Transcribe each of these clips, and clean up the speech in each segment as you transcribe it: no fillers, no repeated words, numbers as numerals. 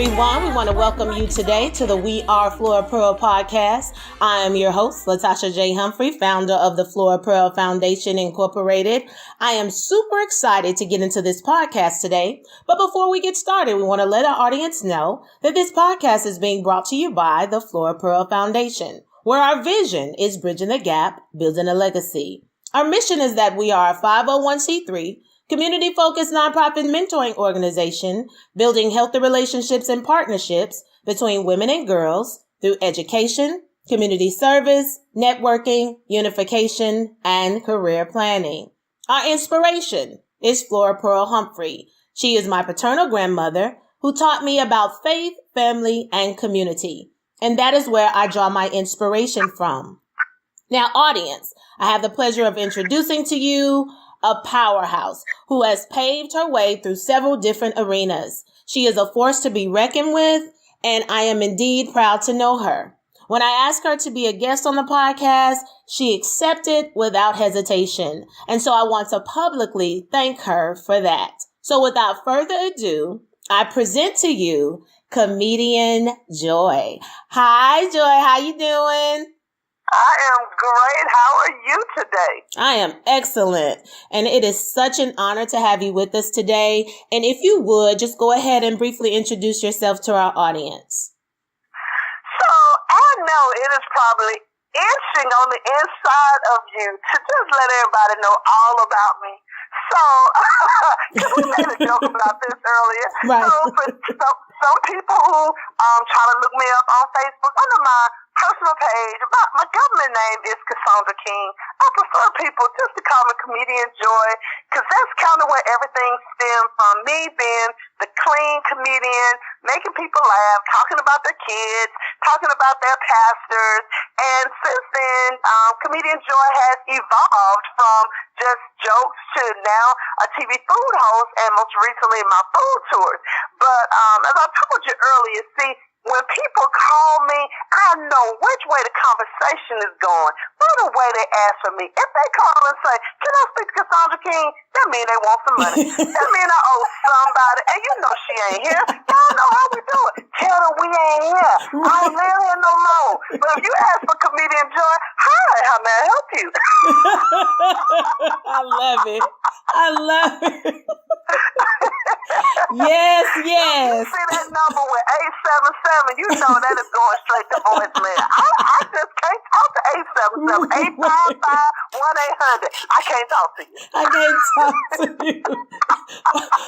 everyone. We want to welcome you today to the Are Flora Pearl Podcast. I am your host, Latasha J. Humphrey, founder of the Flora Pearl Foundation, Incorporated. I am super excited to get into this podcast today. But before we get started, we want to let our audience know that this podcast is being brought to you by the Flora Pearl Foundation, where our vision is bridging the gap, building a legacy. Our mission is that we are a 501c3 community-focused nonprofit mentoring organization, building healthy relationships and partnerships between women and girls through education, community service, networking, unification, and career planning. Our inspiration is Flora Pearl Humphrey. She is my paternal grandmother who taught me about faith, family, and community. And that is where I draw my inspiration from. Now, audience, I have the pleasure of introducing to you a powerhouse who has paved her way through several different arenas. She is a force to be reckoned with, and I am indeed proud to know her. When I asked her to be a guest on the podcast, she accepted without hesitation. And so I want to publicly thank her for that. So without further ado, I present to you Comedienne Joy. Hi, Joy. How you doing? I am great. How are you today? I am excellent. And it is such an honor to have you with us today. And if you would, just go ahead and briefly introduce yourself to our audience. So I know it is probably itching on the inside of you to just let everybody know all about me. So, because we made a joke about this earlier. Right. So for some people who try to look me up on Facebook under my personal page, my government name is Cassandra King. I prefer people just to call me Comedienne Joy, because that's kind of where everything stemmed from, me being the clean comedian, making people laugh, talking about their kids, talking about their pastors. And since then, Comedienne Joy has evolved from just jokes to now a TV food host, and most recently my food tours. But as I told you earlier, see, when people call me, I know which way the conversation is going, by the way they ask for me. If they call and say, "Can I speak to Cassandra King?" that means they want some money. That means I owe somebody. And you know she ain't here. Y'all know how we do it. Tell her we ain't here. I ain't live here no more. But if you ask for Comedienne Joy, hi, how may I help you? I love it. I love it. Yes, yes. You see that number with 877, you know that is going straight to voicemail. I just can't talk to 877, 855-1800. I can't talk to you. I can't talk to you.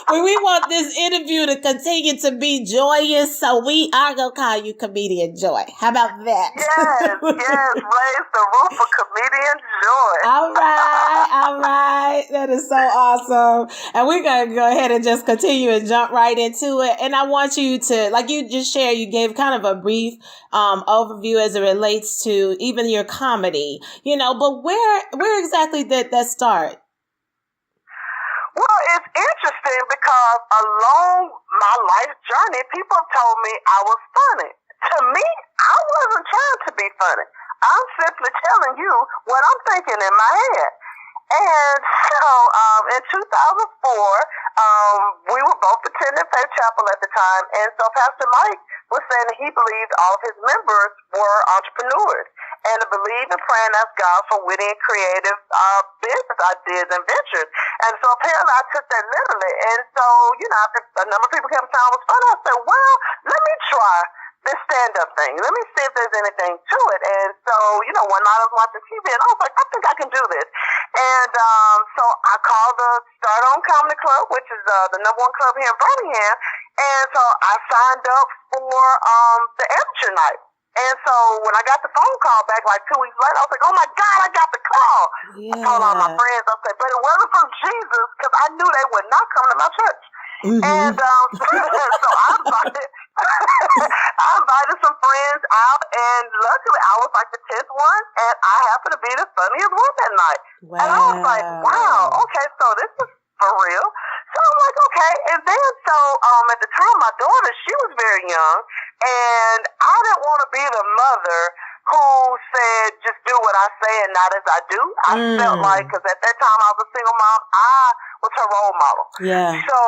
But we want this interview to continue to be joyous, so we are going to call you Comedienne Joy. How about that? Yes, raise the roof for Comedienne Joy. All right. That is so awesome. And we're going to go ahead and just continue and jump right into it. And I want you to, like you just shared, you gave kind of a brief overview as it relates to even your comedy, but where exactly did that start? Well, it's interesting because along my life journey, people told me I was funny. To me, I wasn't trying to be funny. I'm simply telling you what I'm thinking in my head. And so in 2004, we were both attending Faith Chapel at the time. And so Pastor Mike was saying that he believed all of his members were entrepreneurs and to believe and pray and ask God for witty and creative business ideas and ventures. And so apparently I took that literally. And so, after a number of people kept saying I was funny, I said, well, let me try this stand-up thing. Let me see if there's anything to it. And so, one night I was watching TV and I was like, I think I can do this. And so I called the Start On Comedy Club, which is the number one club here in Birmingham. And so I signed up for the amateur night. And so when I got the phone call back like 2 weeks later, I was like, oh my God, I got the call. Yeah. I told all my friends, I said, but it wasn't from Jesus, because I knew they would not come to my church. Mm-hmm. And so I invited some friends out, and luckily I was like the 10th one, and I happened to be the funniest one that night. Wow. And I was like, wow, okay, so this is for real. So I'm like, okay. And then so at the time, my daughter, she was very young, and I didn't want to be the mother who said, just do what I say and not as I do. I felt like, because at that time I was a single mom, I was her role model. Yeah. So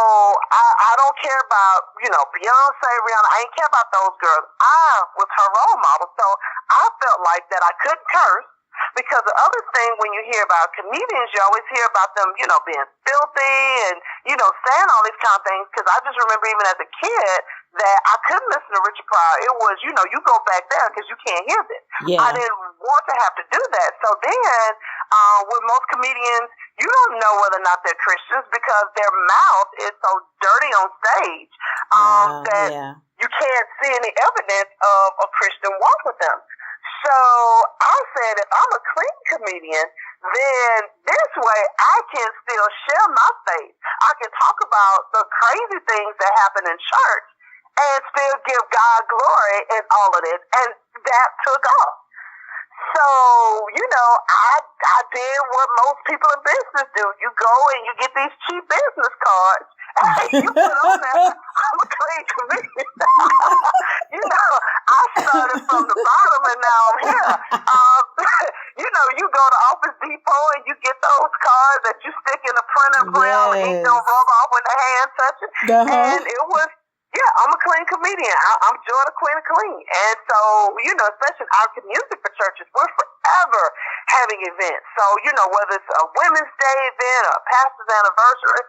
I don't care about, Beyonce, Rihanna. I ain't care about those girls. I was her role model. So I felt like that I couldn't curse. Because the other thing, when you hear about comedians, you always hear about them, being filthy and, saying all these kind of things. Because I just remember even as a kid that I couldn't listen to Richard Pryor. It was, you go back there because you can't hear this. Yeah. I didn't want to have to do that. So then, with most comedians, you don't know whether or not they're Christians because their mouth is so dirty on stage that you can't see any evidence of a Christian walk with them. So I said, if I'm a clean comedian, then this way I can still share my faith. I can talk about the crazy things that happen in church and still give God glory in all of this. And that took off. So, I did what most people in business do. You go and you get these cheap business cards. You put on there, I'm a clean comedian. I started from the bottom and now I'm here. You go to Office Depot and you get those cards that you stick in the printer and ink don't rub off when the hand touches. And it was, I'm a clean comedian. I'm Joy, the Queen of Clean. And so, especially our community for churches, we're forever having events. So, whether it's a Women's Day event or a pastor's anniversary,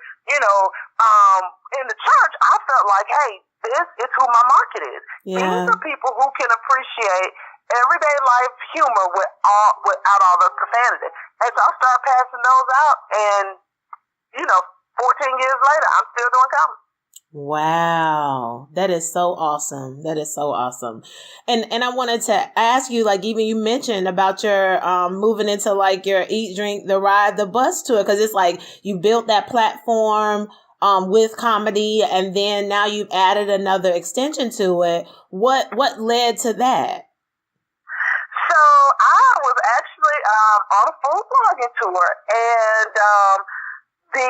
in the church, I felt like, hey, this is who my market is. Yeah. These are people who can appreciate everyday life humor without all the profanity. And so I started passing those out, and 14 years later, I'm still doing comedy. Wow, that is so awesome. That is so awesome. And I wanted to ask you, like, even you mentioned about your moving into like your Eat, Drink, the Ride, the Bus tour, because it's like you built that platform with comedy, and then now you've added another extension to it. What led to that? So I was actually on a full blogging tour, and the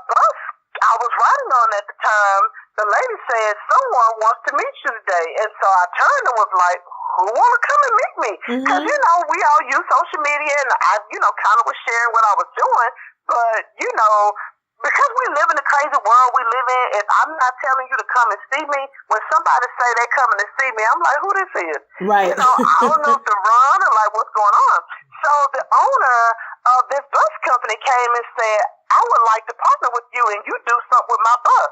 bus I was riding on at the time, the lady said, someone wants to meet you today. And so I turned and was like, who want to come and meet me? Because, we all use social media, and I, kind of was sharing what I was doing. But, because we live in the crazy world we live in, if I'm not telling you to come and see me, when somebody say they coming to see me, I'm like, who this is? Right. I don't know if to run or like what's going on. So the owner of this bus company came and said, I would like to partner with you and you do something with my bus.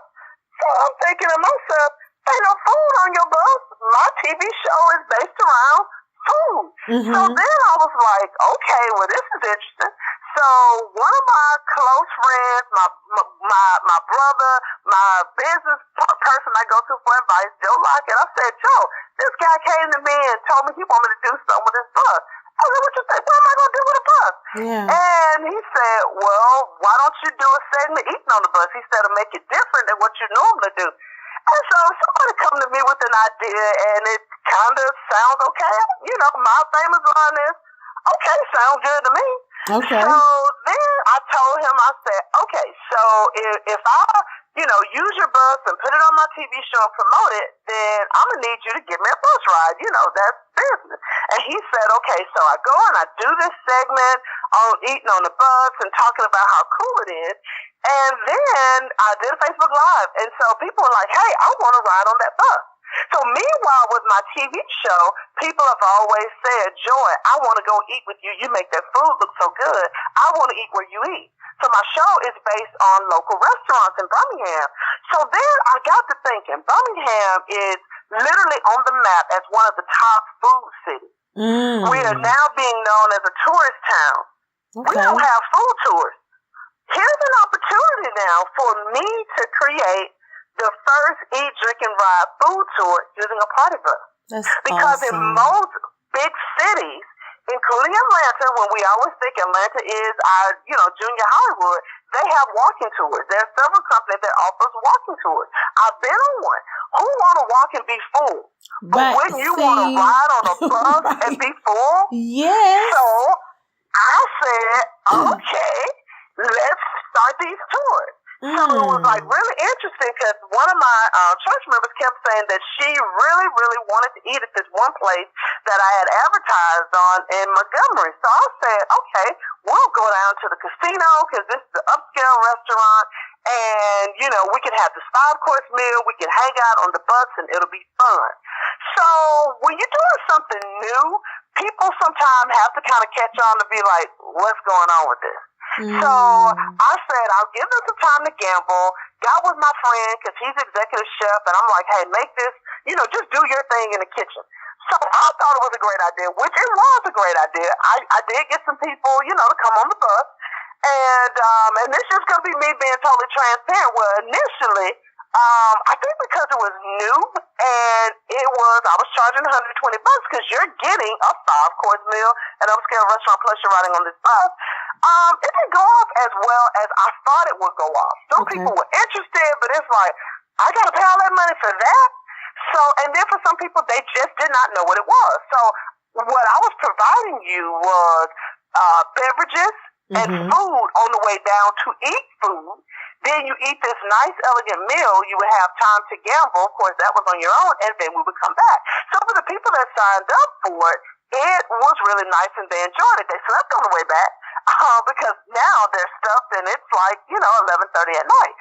So I'm thinking to myself, ain't no food on your bus. My TV show is based around food. So then I was like, okay, well, this is interesting. So one of my close friends, my brother, my business person I go to for advice, Joe Lockett, I said, Joe, this guy came to me and told me he wanted me to do something with his bus. I said, what you think? What am I going to do with a bus? Yeah. And he said, well, why don't you do a segment eating on the bus? He said, to make it different than what you normally do. And so somebody come to me with an idea, and it kind of sounds okay. My famous line is, okay, sounds good to me. Okay. So then I told him, I said, okay, so if I, use your bus and put it on my TV show and promote it, then I'm going to need you to give me a bus ride. That's business. And he said, okay, so I go and I do this segment on eating on the bus and talking about how cool it is. And then I did a Facebook Live. And so people were like, hey, I want to ride on that bus. So meanwhile, with my TV show, people have always said, Joy, I want to go eat with you. You make that food look so good. I want to eat where you eat. So my show is based on local restaurants in Birmingham. So then I got to thinking, Birmingham is literally on the map as one of the top food cities. We are now being known as a tourist town. Okay. We don't have food tours. Here's an opportunity now for me to create the first Eat, Drink, and Ride food tour using a party bus. That's because awesome. In most big cities, including Atlanta, when we always think Atlanta is our, junior Hollywood, they have walking tours. There are several companies that offers walking tours. I've been on one. Who want to walk and be full? But wouldn't you want to ride on a bus and be full? Yes. So I said, okay, let's start these tours. So it was like really interesting because one of my church members kept saying that she really, really wanted to eat at this one place that I had advertised on in Montgomery. So I said, okay, we'll go down to the casino because this is an upscale restaurant, and we can have this 5-course meal. We can hang out on the bus, and it'll be fun. So when you're doing something new, people sometimes have to kind of catch on to be like, what's going on with this? So I said, I'll give them some time to gamble. Got with my friend because he's executive chef, and I'm like, hey, make this, just do your thing in the kitchen. So I thought it was a great idea, which it was a great idea. I did get some people, to come on the bus. And this is going to be me being totally transparent. Well, initially, I think because it was new and I was charging $120 because you're getting a 5-course meal at an upscale restaurant plus you're riding on this bus. It didn't go off as well as I thought it would go off. Some people were interested, but it's like, I got to pay all that money for that? So, and then for some people, they just did not know what it was. So what I was providing you was beverages and food on the way down to eat food. Then you eat this nice, elegant meal. You would have time to gamble. Of course, that was on your own, and then we would come back. So for the people that signed up for it, it was really nice, and they enjoyed it. They slept on the way back because now they're stuffed, and it's like, 11:30 at night.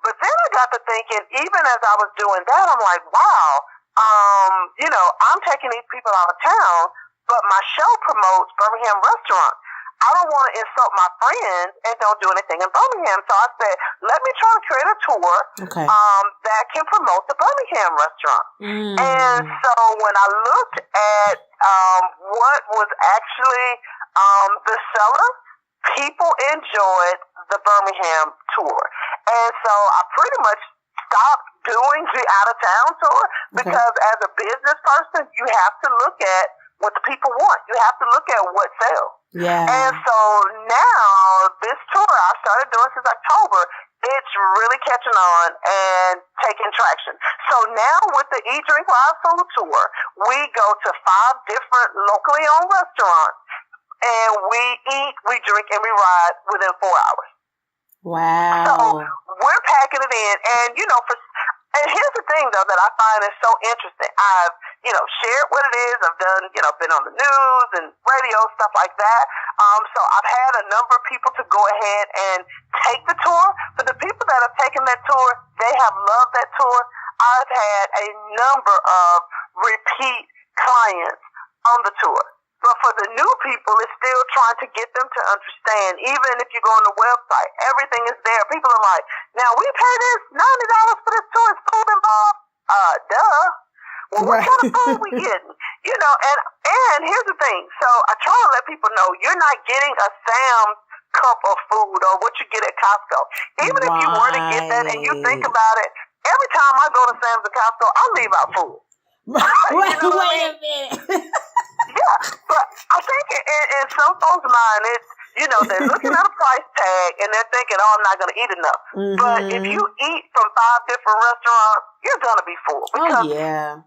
But then I got to thinking, even as I was doing that, I'm like, wow, I'm taking these people out of town, but my show promotes Birmingham restaurants. I don't want to insult my friends and don't do anything in Birmingham. So I said, let me try to create a tour that can promote the Birmingham restaurant. And so when I looked at what was actually the seller, people enjoyed the Birmingham tour. And so I pretty much stopped doing the out-of-town tour because as a business person, you have to look at what the people want. You have to look at what sells. Yeah. And so now this tour I started doing since October, it's really catching on and taking traction. So now with the Eat, Drink, Live Food Tour, we go to 5 different locally owned restaurants, and we eat, we drink, and we ride within 4 hours. Wow. So we're packing it in, and and here's the thing though that I find is so interesting. I've, shared what it is. I've done, been on the news and radio, stuff like that. So I've had a number of people to go ahead and take the tour. But the people that have taken that tour, they have loved that tour. I've had a number of repeat clients on the tour. But for the new people, it's still trying to get them to understand. Even if you go on the website, everything is there. People are like, now we pay this $90 for this tour. Is food involved? Duh. Well, what kind of food we getting? And here's the thing. So I try to let people know you're not getting a Sam's cup of food or what you get at Costco. Even if you were to get that and you think about it, every time I go to Sam's or Costco, I leave out food. Wait a minute. Yeah, but I think in some folks' mind, it's, they're looking at a price tag and they're thinking, oh, I'm not going to eat enough. But if you eat from 5 different restaurants, you're going to be full. Because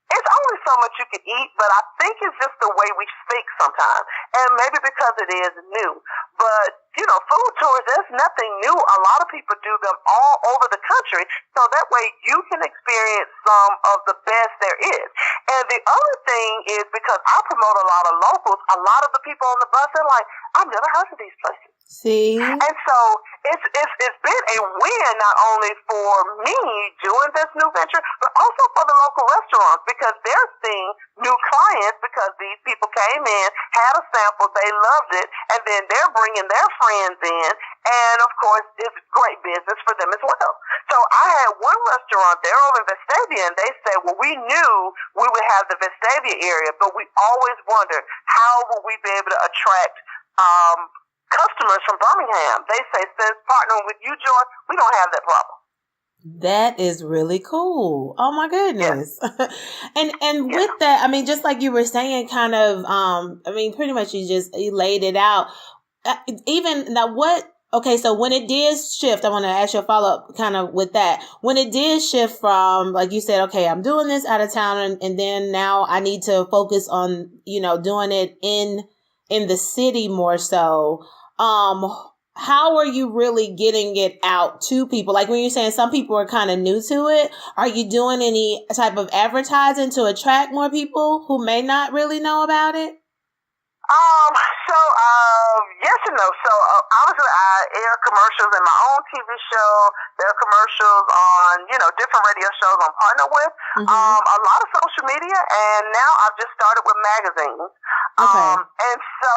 it's only so much you can eat, but I think it's just the way we think sometimes. And maybe because it is new. But, food tours, there's nothing new. A lot of people do them all over the country. So that way you can experience some of the best there is. And the other thing is because I promote a lot of locals, a lot of the people on the bus are like, I've never heard of these places. See? And so it's been a win not only for me doing this new venture, but also for the local restaurants because they're seeing new clients because these people came in, had a sample, they loved it, and then they're bringing their friends in, and of course it's great business for them as well. So I had one restaurant there over in Vestavia, and they said, well, we knew we would have the Vestavia area, but we always wondered how would we be able to attract customers from Birmingham. They say, since partnering with you, Joy, we don't have that problem. That is really cool. Oh my goodness. Yeah. and with that, I mean, just like you were saying, kind of, pretty much you laid it out. Even now so when it did shift, I want to ask you a follow-up kind of with that. When it did shift from, like you said, okay, I'm doing this out of town and then now I need to focus on, doing it in the city more so. how are you really getting it out to people? Like when you're saying some people are kind of new to it, are you doing any type of advertising to attract more people who may not really know about it? Yes and no. So, obviously I air commercials in my own TV show. There are commercials on, different radio shows I'm partnered with. A lot of social media, and now I've just started with magazines. Okay. And so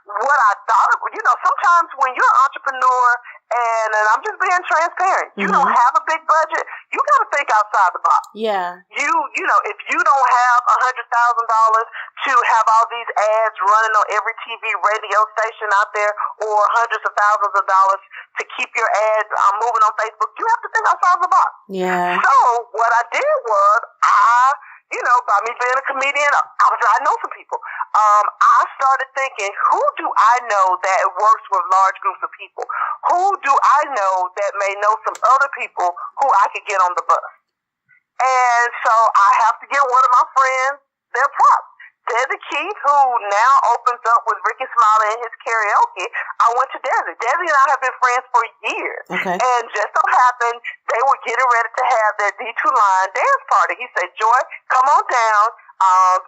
what I thought, sometimes when you're an entrepreneur, and I'm just being transparent, you don't have a big budget, you got to think outside the box. Yeah. If you don't have $100,000 to have all these ads running on every TV, radio station out there, or hundreds of thousands of dollars to keep your ads moving on Facebook, you have to think outside the box. Yeah. So what I did was by me being a comedian, I know some people. I started thinking, who do I know that works with large groups of people? Who do I know that may know some other people who I could get on the bus? And so I have to get one of my friends their props. Desi Keith, who now opens up with Ricky Smiley and his karaoke, I went to Desi. Desi and I have been friends for years. Okay. And just so happened, they were getting ready to have their D2 Line dance party. He said, Joy, come on down,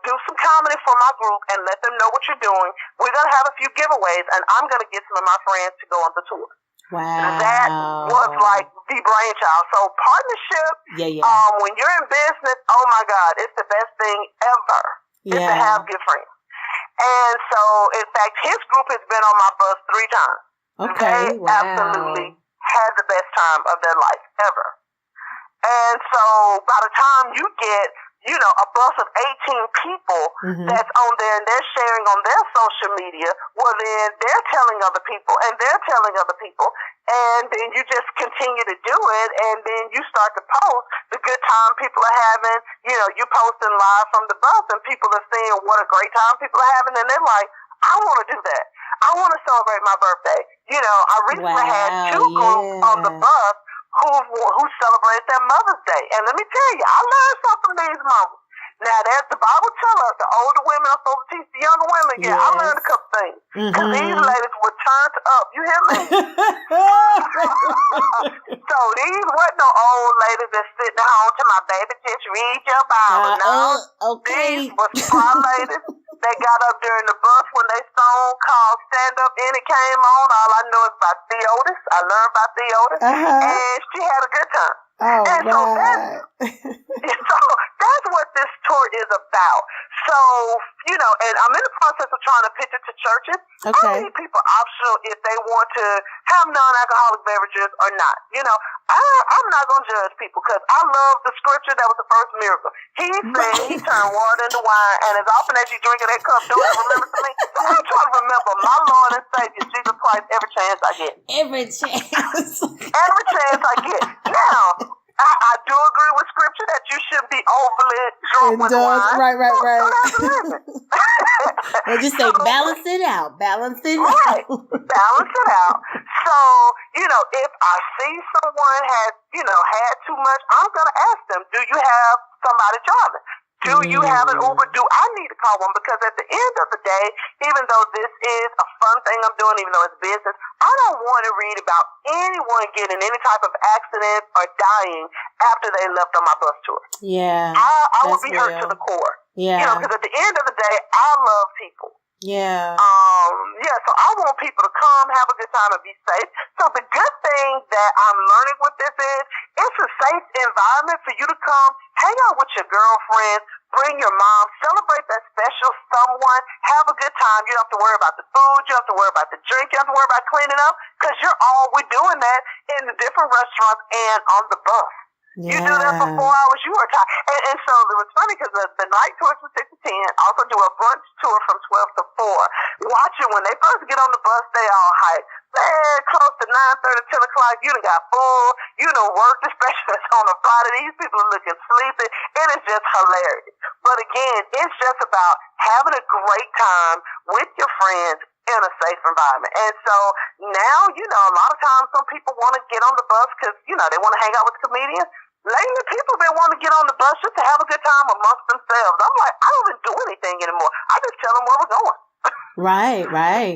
do some comedy for my group and let them know what you're doing. We're going to have a few giveaways, and I'm going to get some of my friends to go on the tour. Wow. That was like the brainchild. So partnership, when you're in business, oh my God, it's the best thing ever. Is to have good friends. And so, in fact, his group has been on my bus 3 times. Okay, they absolutely had the best time of their life ever. And so, by the time you get, a bus of 18 people that's on there and they're sharing on their social media, well, then they're telling other people and they're telling other people. And then you just continue to do it, and then you start to post the good time people are having. You posting live from the bus, and people are seeing what a great time people are having, and they're like, I want to do that. I want to celebrate my birthday. I recently had 2 groups on the bus who celebrated their Mother's Day. And let me tell you, I learned something from these mamas. Now, as the Bible tells us, the older women are supposed to teach the younger women. Yeah, I learned a couple things. Because these ladies were turned up. You hear me? So these weren't no old ladies that's sitting at home to my baby, just read your Bible. These were fly ladies that got up during the bus when they song called Stand Up and it came on. All I know is about Theotis. I learned about Theotis. And she had a good time. Oh, and so that's what this tour is about. So, and I'm in the process of trying to pitch it to churches. Okay. I need people optional if they want to have non-alcoholic beverages or not. I'm not going to judge people because I love the scripture that was the first miracle. He said he turned water into wine, and as often as you drink of that cup, don't ever remember to me. So I'm trying to remember my Lord and Savior, Jesus Christ, every chance I get. Every chance. Every chance I get. Now, I do agree with scripture that you shouldn't be overly drunk with wine. Right. So that's a limit. Well, just say balance it out. Right. Balance it out. So, if I see someone has, had too much, I'm going to ask them, do you have somebody driving? Do you have an Uber? Do I need to call one? Because at the end of the day, even though this is a fun thing I'm doing, even though it's business, I don't want to read about anyone getting any type of accident or dying after they left on my bus tour. Yeah. I would be hurt to the core. Yeah. Because at the end of the day, I love people. Yeah. So I want people to come, have a good time, and be safe. So the good thing that I'm learning with this is, it's a safe environment for you to come, hang out with your girlfriends, bring your mom, celebrate that special someone, have a good time. You don't have to worry about the food, you don't have to worry about the drink, you don't have to worry about cleaning up, because we're doing that in the different restaurants and on the bus. Yeah. You do that for 4 hours, you are tired. And so it was funny because the night tours from 6 to 10, also do a brunch tour from 12 to 4. Watching when they first get on the bus, they all hype. Man, close to 9:30, 10 o'clock, you done got full. You done worked, especially on a Friday. These people are looking sleepy. It is just hilarious. But again, it's just about having a great time with your friends in a safe environment. And so now, a lot of times some people want to get on the bus because, they want to hang out with the comedians. Lately, people been wanting to get on the bus just to have a good time amongst themselves. I'm like, I don't even do anything anymore. I just tell them where we're going. Right.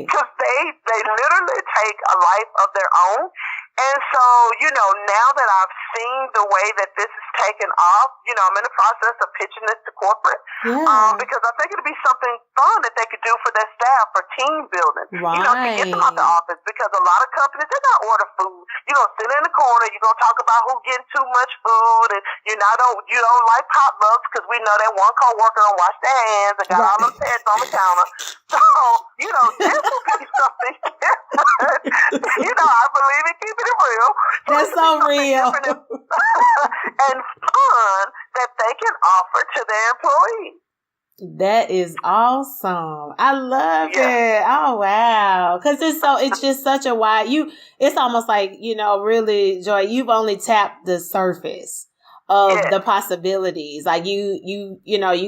Because they they literally take a life of their own. And so, now that I've seen the way that this is taken off, I'm in the process of pitching this to corporate. Yeah. Because I think it'd be something fun that they could do for their staff for team building. Right. To get them out the office, because a lot of companies, they're not order food. You're going to sit in the corner, you're going to talk about who's getting too much food, and you don't like potlucks because we know that one coworker don't wash their hands and got all them pets on the counter. So, this will be something I believe in keeping it real. That's so real. And fun that they can offer to their employees. That is awesome. I love it. Oh, wow. Because it's just such a wide, it's almost like, really, Joy, you've only tapped the surface of the possibilities. Like you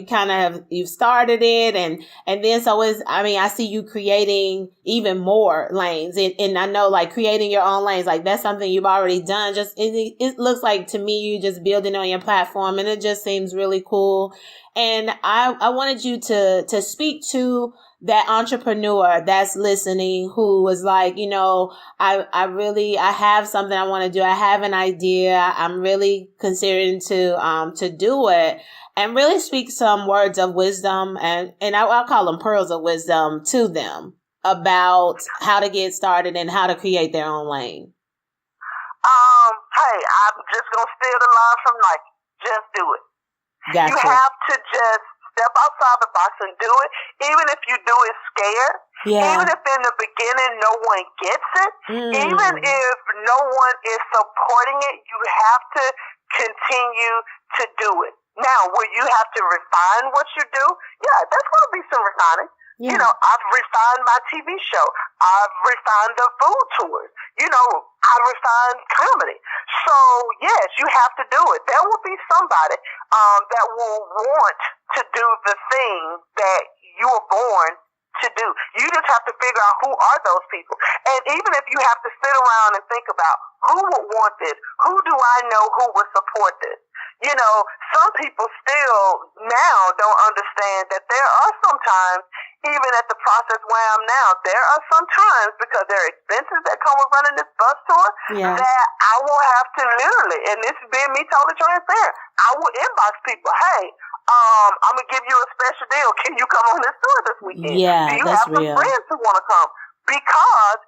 kind of you've started it and then I see you creating even more lanes and I know like creating your own lanes, like that's something you've already done. Just it looks like to me you just building on your platform and it just seems really cool. And I wanted you to speak to that entrepreneur that's listening who was like, I have something I want to do. I have an idea. I'm really considering to do it, and really speak some words of wisdom and I'll call them pearls of wisdom to them about how to get started and how to create their own lane. Hey, I'm just going to steal the line from Nike. Just do it. Gotcha. You have to just step outside the box and do it, even if you do it scared. Yeah. Even if in the beginning no one gets it, even if no one is supporting it, you have to continue to do it. Now, will you have to refine what you do? Yeah, that's going to be some refining. Yeah. I've refined my TV show. I've refined the food tours. I refined comedy. So, yes, you have to do it. There will be somebody that will want to do the thing that you were born to do. You just have to figure out who are those people. And even if you have to sit around and think about who would want this, who do I know who would support this? Some people still now don't understand that there are some times, even at the process where I'm now, there are some times, because there are expenses that come with running this bus tour, that I will have to literally, and this is being me totally transparent, I will inbox people, hey, I'm going to give you a special deal. Can you come on this tour this weekend? Yeah, do you that's have some real. friends who want to come? Because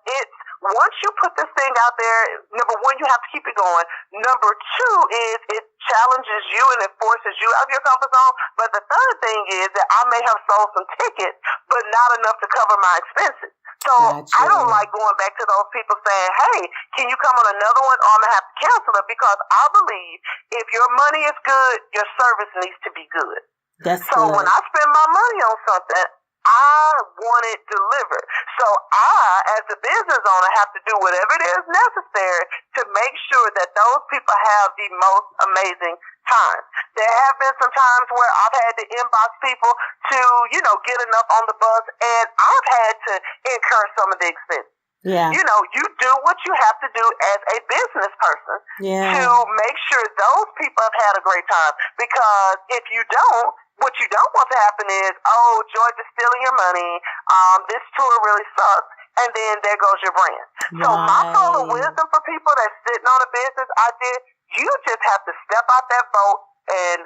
once you put this thing out there, number one, you have to keep it going. Number two is it challenges you and it forces you out of your comfort zone. But the third thing is that I may have sold some tickets, but not enough to cover my expenses. So gotcha. I don't like going back to those people saying, hey, can you come on another one, or I'm going to have to cancel it, because I believe if your money is good, your service needs to be good. That's so good. When I spend my money on something, I want it delivered. So I, as a business owner, have to do whatever it is necessary to make sure that those people have the most amazing time. There have been some times where I've had to inbox people to, get enough on the bus, and I've had to incur some of the expenses. Yeah. You do what you have to do as a business person to make sure those people have had a great time. Because if you don't, what you don't want to happen is, oh, George is stealing your money. This tour really sucks. And then there goes your brand. Right. So my call of wisdom for people that's sitting on a business idea, you just have to step out that boat and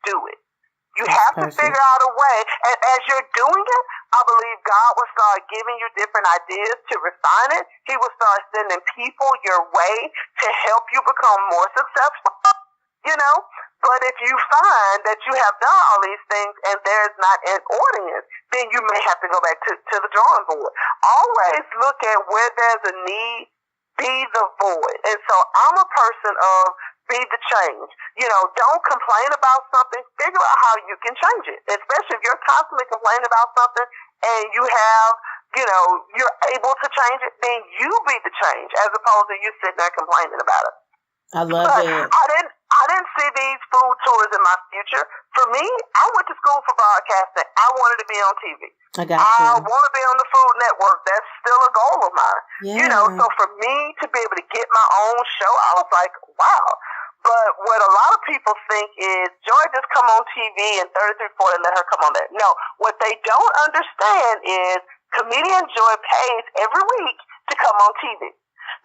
do it. You have to figure out a way. And as you're doing it, I believe God will start giving you different ideas to refine it. He will start sending people your way to help you become more successful, But if you find that you have done all these things and there's not an audience, then you may have to go back to the drawing board. Always look at where there's a need, be the void. And so I'm a person of be the change. Don't complain about something. Figure out how you can change it. Especially if you're constantly complaining about something and you have, you're able to change it, then you be the change as opposed to you sitting there complaining about it. I love it. I didn't see these food tours in my future. For me, I went to school for broadcasting. I wanted to be on TV. I got you. I want to be on the Food Network. That's still a goal of mine. Yeah. So for me to be able to get my own show, I was like, wow. But what a lot of people think is, Joy, just come on TV and 3340, let her come on there. No, what they don't understand is Comedienne Joy pays every week to come on TV.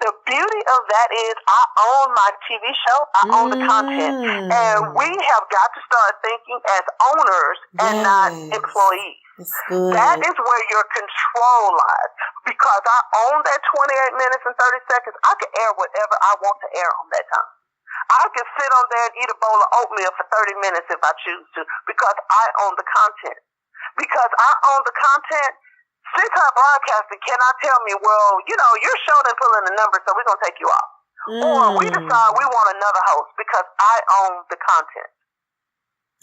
The beauty of that is I own my TV show. I own the content. And we have got to start thinking as owners and not employees. That's good. That is where your control lies. Because I own that 28 minutes and 30 seconds, I can air whatever I want to air on that time. I can sit on there and eat a bowl of oatmeal for 30 minutes if I choose to, because I own the content. Because I own the content, Six-Time Broadcasting cannot tell me, well, your show didn't pull in the numbers, so we're going to take you off. Or we decide we want another host because I own the content.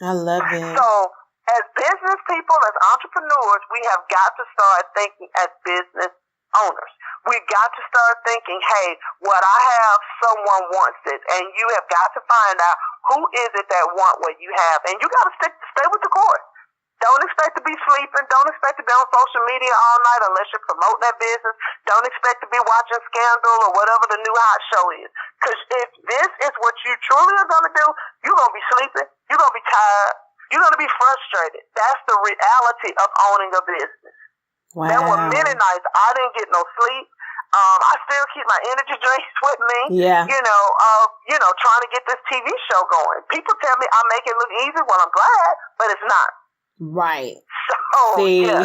I love it. So, as business people, as entrepreneurs, we have got to start thinking as business owners. We've got to start thinking, hey, what I have, someone wants it. And you have got to find out who is it that want what you have. And you got to stay with the course. Don't expect to be sleeping. Don't expect to be on social media all night unless you're promoting that business. Don't expect to be watching Scandal or whatever the new hot show is. Because if this is what you truly are going to do, you're going to be sleeping. You're going to be tired. You're going to be frustrated. That's the reality of owning a business. Wow. There were many nights I didn't get no sleep. I still keep my energy drinks with me. Yeah. Trying to get this TV show going. People tell me I make it look easy. Well, I'm glad, but it's not. Right. So, see, yeah.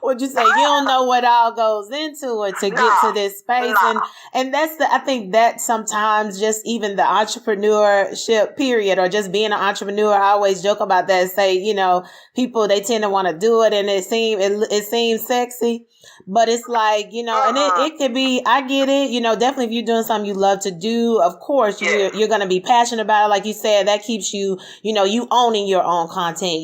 What'd you say? You don't know what all goes into it to get to this space. And that's I think that sometimes just even the entrepreneurship period or just being an entrepreneur, I always joke about that and say, people, they tend to want to do it and it seems sexy, but it's like, and it could be, I get it, definitely if you're doing something you love to do, of course, you're going to be passionate about it. Like you said, that keeps you, you owning your own content.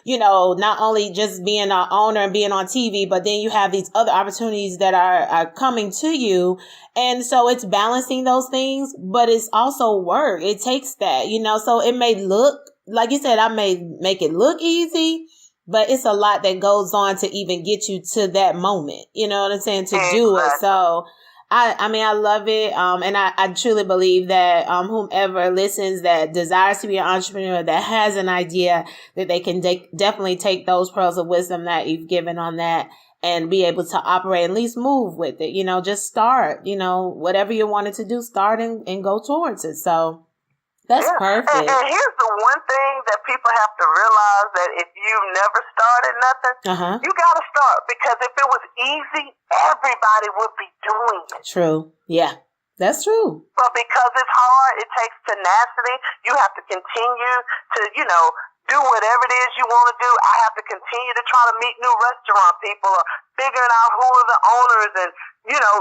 Not only just being an owner and being on TV, but then you have these other opportunities that are coming to you. And so it's balancing those things, but it's also work. It takes that, so it may look, like you said, I may make it look easy, but it's a lot that goes on to even get you to that moment. You know what I'm saying? To do it. So I love it. And I truly believe that, whomever listens that desires to be an entrepreneur, that has an idea, that they can definitely take those pearls of wisdom that you've given on that and be able to operate, at least move with it, just start, whatever you wanted to do, start and go towards it. So that's perfect. And here's the one thing that people have to realize, that if you've never started nothing, you got to start, because if it was easy, everybody would be doing it. True. Yeah, that's true. But because it's hard, it takes tenacity. You have to continue to, do whatever it is you want to do. I have to continue to try to meet new restaurant people or figuring out who are the owners, and people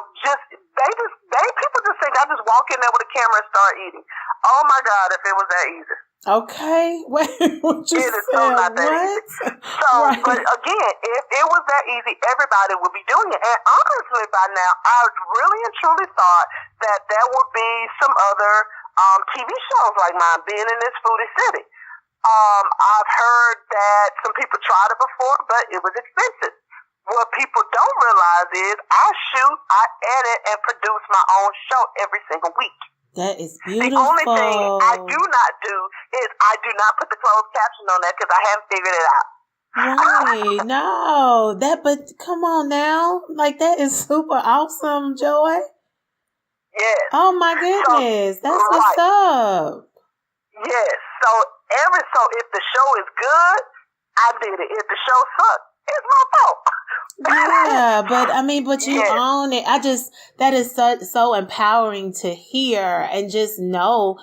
just think I just walk in there with a camera and start eating. Oh my God, if it was that easy. Okay. Wait, what you It is so not that easy. So, right. But again, if it was that easy, everybody would be doing it. And honestly, by now, I really and truly thought that there would be some other TV shows like mine being in this foodie city. I've heard that some people tried it before, but it was expensive. What people don't realize is I shoot, I edit, and produce my own show every single week. That is beautiful. The only thing I do not do is I do not put the closed caption on that because I haven't figured it out. Right. No. But come on now. Like, that is super awesome, Joy. Yes. Oh my goodness. That's what's up. Yes. So if the show is good, I did it. If the show sucks, it's my fault. Yeah, but you own it. That is so empowering to hear, and just know,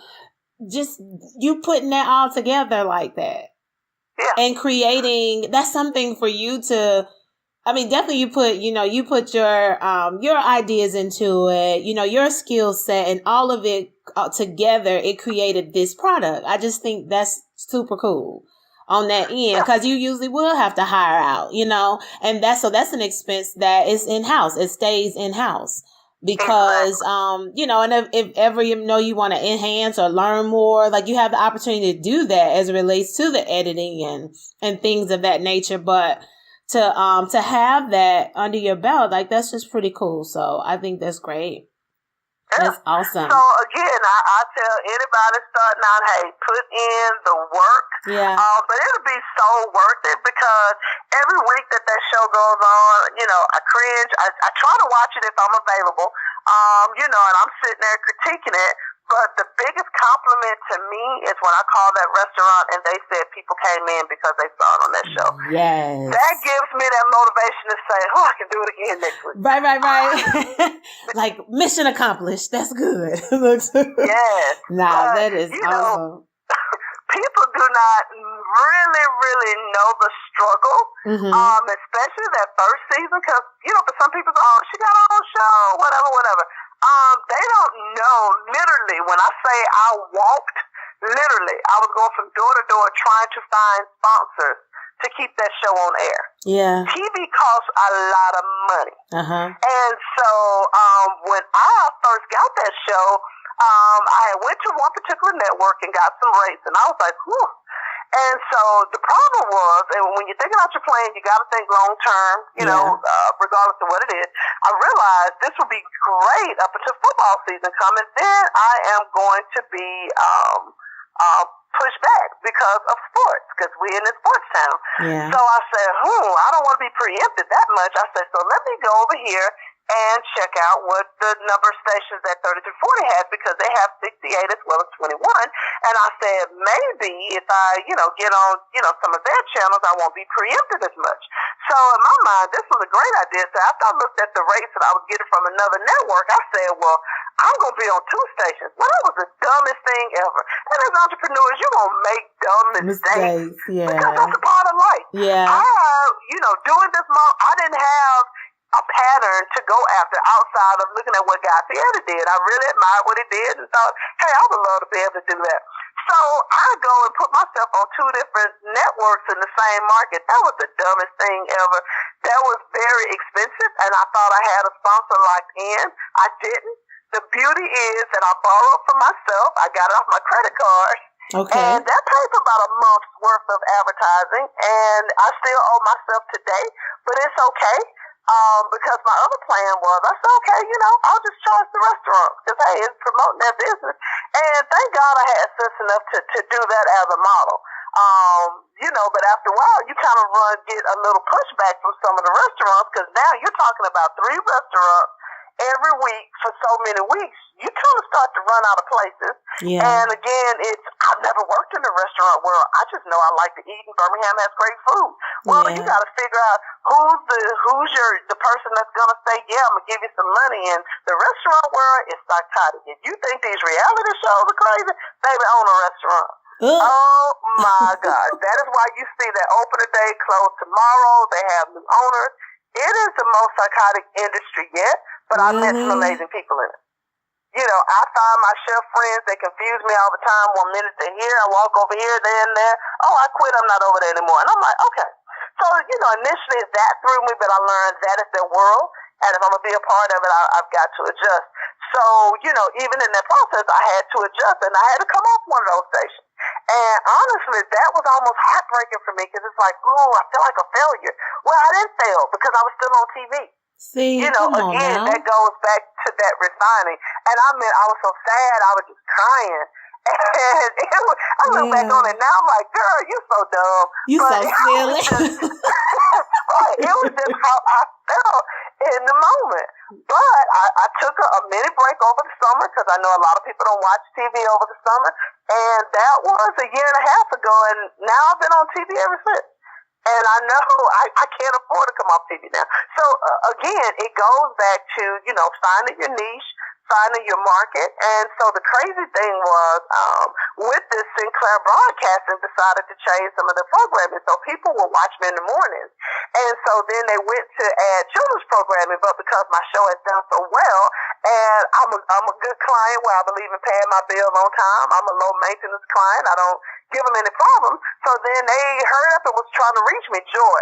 you putting that all together like that. Yeah. And creating, that's something for you to, definitely you put your ideas into it, your skill set and all of it together. It created this product. I just think that's super cool on that end, because you usually will have to hire out, and that's an expense that is in-house. It stays in-house because, and if ever, you want to enhance or learn more, like, you have the opportunity to do that as it relates to the editing and things of that nature. But to have that under your belt, like, that's just pretty cool. So I think that's great. That's awesome. So again, I tell anybody starting out, hey, put in the work. Yeah. But it'll be so worth it because every week that show goes on, I cringe. I try to watch it if I'm available. And I'm sitting there critiquing it. But the biggest compliment to me is when I call that restaurant and they said people came in because they saw it on that show. Yes. That gives me that motivation to say, I can do it again next week. Right. Like, mission accomplished. That's good. Yes. Nah, that is awesome. People do not really, really know the struggle, especially that first season, because, for some people, she got her own show, whatever. They don't know, literally, when I say I walked, literally, I was going from door to door trying to find sponsors to keep that show on air. Yeah. TV costs a lot of money. And so when I first got that show, I went to one particular network and got some rates, and I was like, whew. And so the problem was, and when you're thinking about your plan, you got to think long term, regardless of what it is. I realized this would be great up until football season coming. Then I am going to be pushed back because of sports, because we're in a sports town. Yeah. So I said, I don't want to be preempted that much. I said, so let me go over here and check out what the number of stations that 30 through 40 has, because they have 68 as well as 21. And I said, maybe if I, get on, some of their channels, I won't be preempted as much. So in my mind, this was a great idea. So after I looked at the rates that I was getting from another network, I said, well, I'm going to be on 2 stations. Well, that was the dumbest thing ever. And as entrepreneurs, you're going to make dumb mistakes. Yeah. Because that's a part of life. Yeah. Doing this model, I didn't have a pattern to go after outside of looking at what Guy Fieri did. I really admired what he did and thought, hey, I would love to be able to do that. So I go and put myself on 2 different networks in the same market. That was the dumbest thing ever. That was very expensive, and I thought I had a sponsor locked in. I didn't. The beauty is that I borrowed from myself. I got it off my credit card. Okay. And that paid for about a month's worth of advertising, and I still owe myself today, but it's okay. Because my other plan was, I said, okay, I'll just charge the restaurant, because, hey, it's promoting their business. And thank God I had sense enough to do that as a model. But after a while, you kind of get a little pushback from some of the restaurants, because now you're talking about 3 restaurants every week for so many weeks. You kind of start to run out of places. Yeah. And again, I've never worked in the restaurant world. I just know I like to eat, and Birmingham has great food. Well, you got to figure out who's the person that's gonna say, yeah, I'm gonna give you some money. And the restaurant world is psychotic. If you think these reality shows are crazy, baby, own a restaurant. Oh my God. That is why you see that opening day close tomorrow. They have new owners. It is the most psychotic industry yet, but I've met some amazing people in it. I find my chef friends, they confuse me all the time. 1 minute they're here, I walk over here, then there. Oh, I quit, I'm not over there anymore. And I'm like, okay. So, initially that threw me, but I learned that is their world. And if I'm going to be a part of it, I've got to adjust. So, even in that process, I had to adjust, and I had to come off one of those stations. And honestly, that was almost heartbreaking for me, because it's like, oh, I feel like a failure. Well, I didn't fail, because I was still on TV. See, come on again, now. that goes back to that refining. And I was so sad, I was just crying. And I look back on it now, I'm like, girl, you so dumb. You so silly. It was just how I felt in the moment. But I took a mini break over the summer, because I know a lot of people don't watch TV over the summer. And that was a year and a half ago, and now I've been on TV ever since. And I know I can't afford to come off TV now. So, again, it goes back to, finding your niche, finding your market. And so the crazy thing was, with this Sinclair Broadcasting decided to change some of the programming. So people will watch me in the mornings. And so then they went to add children's programming, but because my show has done so well, and I'm a good client where I believe in paying my bills on time. I'm a low maintenance client. I don't give them any problems. So then they hurried up and was trying to reach me. Joy,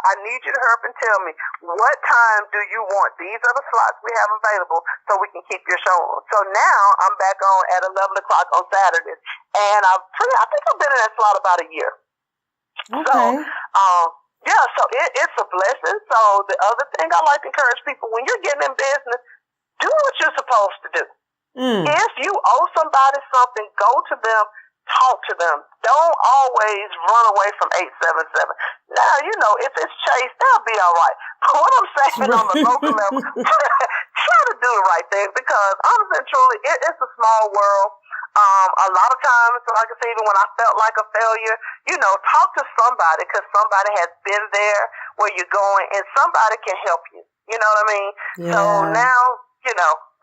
I need you to hurry up and tell me, what time do you want? These are the slots we have available so we can keep your show on. So now I'm back on at 11 o'clock on Saturdays. And I think I've been in that slot about a year. Okay. So it's a blessing. So the other thing I like to encourage people, when you're getting in business, do what you're supposed to do. If you owe somebody something, go to them, talk to them. Don't always run away from 877. Now, if it's Chase, they'll be all right. But what I'm saying on the local level, try to do it right there, because honestly and truly, it's a small world. A lot of times, like I said, even when I felt like a failure, talk to somebody, because somebody has been there where you're going, and somebody can help you. You know what I mean? Yeah. So now,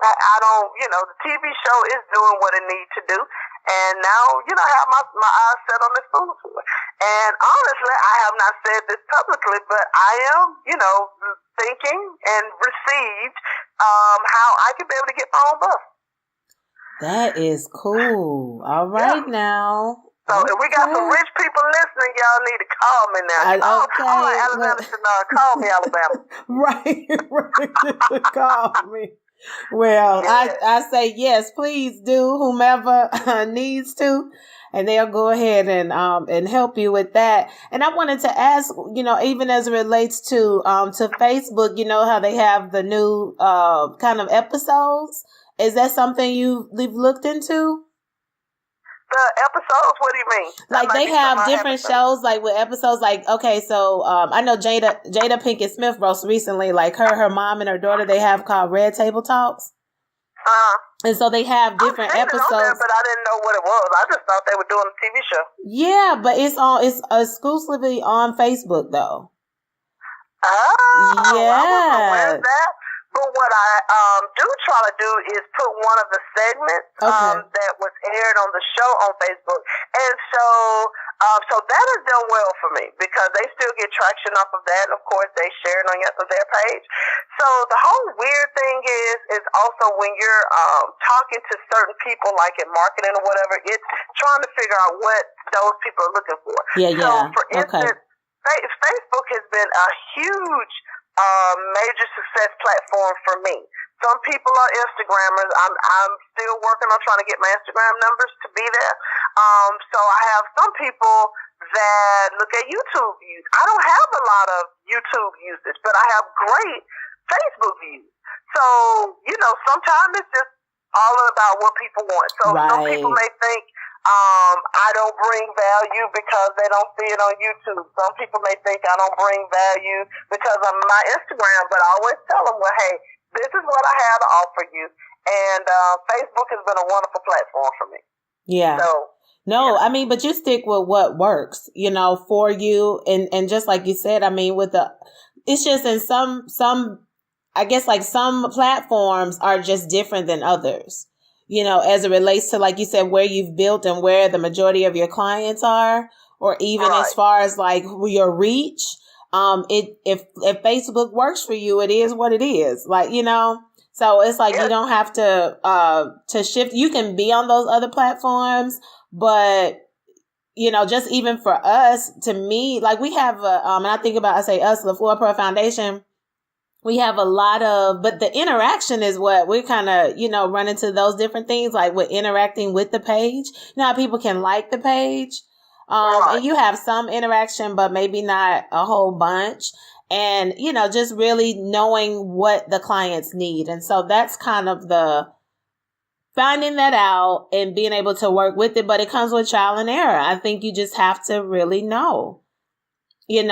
I don't, the TV show is doing what it needs to do. And now, I have my eyes set on this food tour. And honestly, I have not said this publicly, but I am, thinking and received how I could be able to get my own bus. That is cool. All right, now. So if we got some rich people listening, y'all need to call me now. Okay. Alabama should call me, Alabama. Right. Call me. Well, yeah. I say yes, please do, whomever needs to, and they'll go ahead and help you with that. And I wanted to ask, even as it relates to Facebook, how they have the new kind of episodes. Is that something you've looked into? The episodes? What do you mean? Like they have different shows, like with episodes. Like, okay, so I know Jada Pinkett Smith roast recently. Like her mom and her daughter, they have called Red Table Talks. And so they have different episodes. It on there, but I didn't know what it was. I just thought they were doing a TV show. Yeah, but it's exclusively on Facebook though. Oh, yeah. I wasn't aware of that. But what I do try to do is put one of the segments that was aired on the show on Facebook. And so that has done well for me, because they still get traction off of that. And of course, they share it on their page. So the whole weird thing is also when you're talking to certain people, like in marketing or whatever, it's trying to figure out what those people are looking for. Yeah. So for instance, Facebook has been a huge major success platform for me. Some people are Instagrammers. I'm still working on trying to get my Instagram numbers to be there. So I have some people that look at YouTube views. I don't have a lot of YouTube usage, but I have great Facebook views. So, sometimes it's just all about what people want. So some people may think I don't bring value because they don't see it on YouTube. Some people may think I don't bring value because of my Instagram, but I always tell them, well, hey, this is what I have to offer you. And Facebook has been a wonderful platform for me. Yeah. I mean, but you stick with what works, for you. And just like you said, I mean, it's just in some, I guess like some platforms are just different than others. As it relates to, like you said, where you've built and where the majority of your clients are, or even as far as like your reach. If Facebook works for you, it is what it is. Like, so it's like you don't have to shift. You can be on those other platforms, but just even for us, to me, like we have and I think about, I say us, the Flora Pearl Foundation. We have a lot but the interaction is what we kind of, run into those different things, like with interacting with the page. How people can like the page. And you have some interaction, but maybe not a whole bunch. And, just really knowing what the clients need. And so that's kind of the finding that out and being able to work with it. But it comes with trial and error. I think you just have to really know. And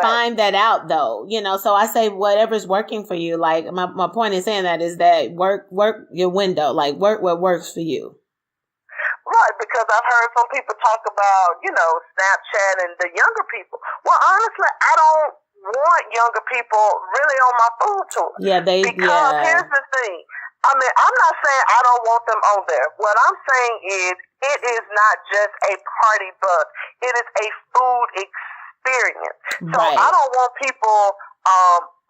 find that out though, so I say whatever's working for you. Like my point in saying that is that work your window, like work what works for you. Right, because I've heard some people talk about, Snapchat and the younger people. Well, honestly, I don't want younger people really on my food tour. Yeah, because here's the thing. I mean, I'm not saying I don't want them on there. What I'm saying is it is not just a party bus. It is a food experience. So I don't want people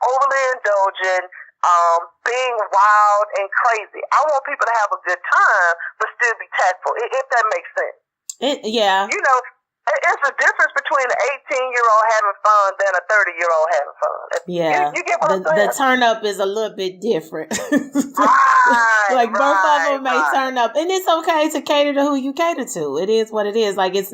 overly indulgent, being wild and crazy. I want people to have a good time, but still be tactful, if that makes sense. It's a difference between an 18-year-old having fun than a 30-year-old having fun. You get what I'm saying? The turn up is a little bit different. Like both of them may turn up, and it's okay to cater to who you cater to. It is what it is. Like it's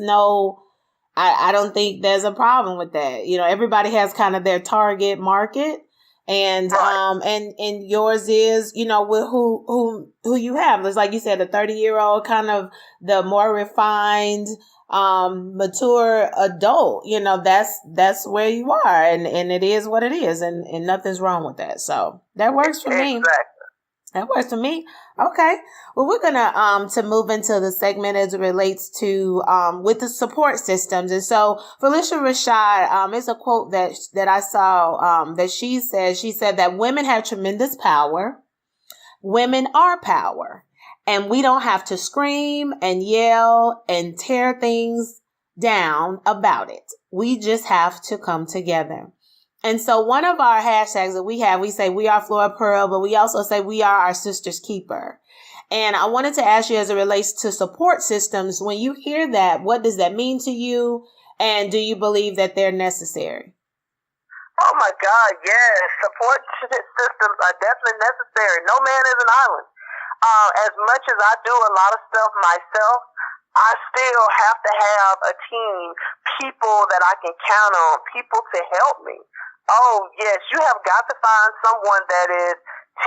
I don't think there's a problem with that. Everybody has kind of their target market. And Right. and yours is, you know, with who you have. It's like you said, the 30-year-old, kind of the more refined, mature adult. You know, that's where you are, and it is what it is, and nothing's wrong with that. So that works for me. Exactly. That works for me. Okay. Well, we're gonna to move into the segment as it relates to with the support systems. And so Felicia Rashad, it's a quote that I saw that she said that women have tremendous power. Women are power. And we don't have to scream and yell and tear things down about it. We just have to come together. And so one of our hashtags that we say we are Flora Pearl, but we also say we are our sister's keeper. And I wanted to ask you, as it relates to support systems, when you hear that, what does that mean to you? And do you believe that they're necessary? Oh my God, yes. Support systems are definitely necessary. No man is an island. As much as I do a lot of stuff myself, I still have to have a team, people that I can count on, people to help me. Oh, yes, you have got to find someone that is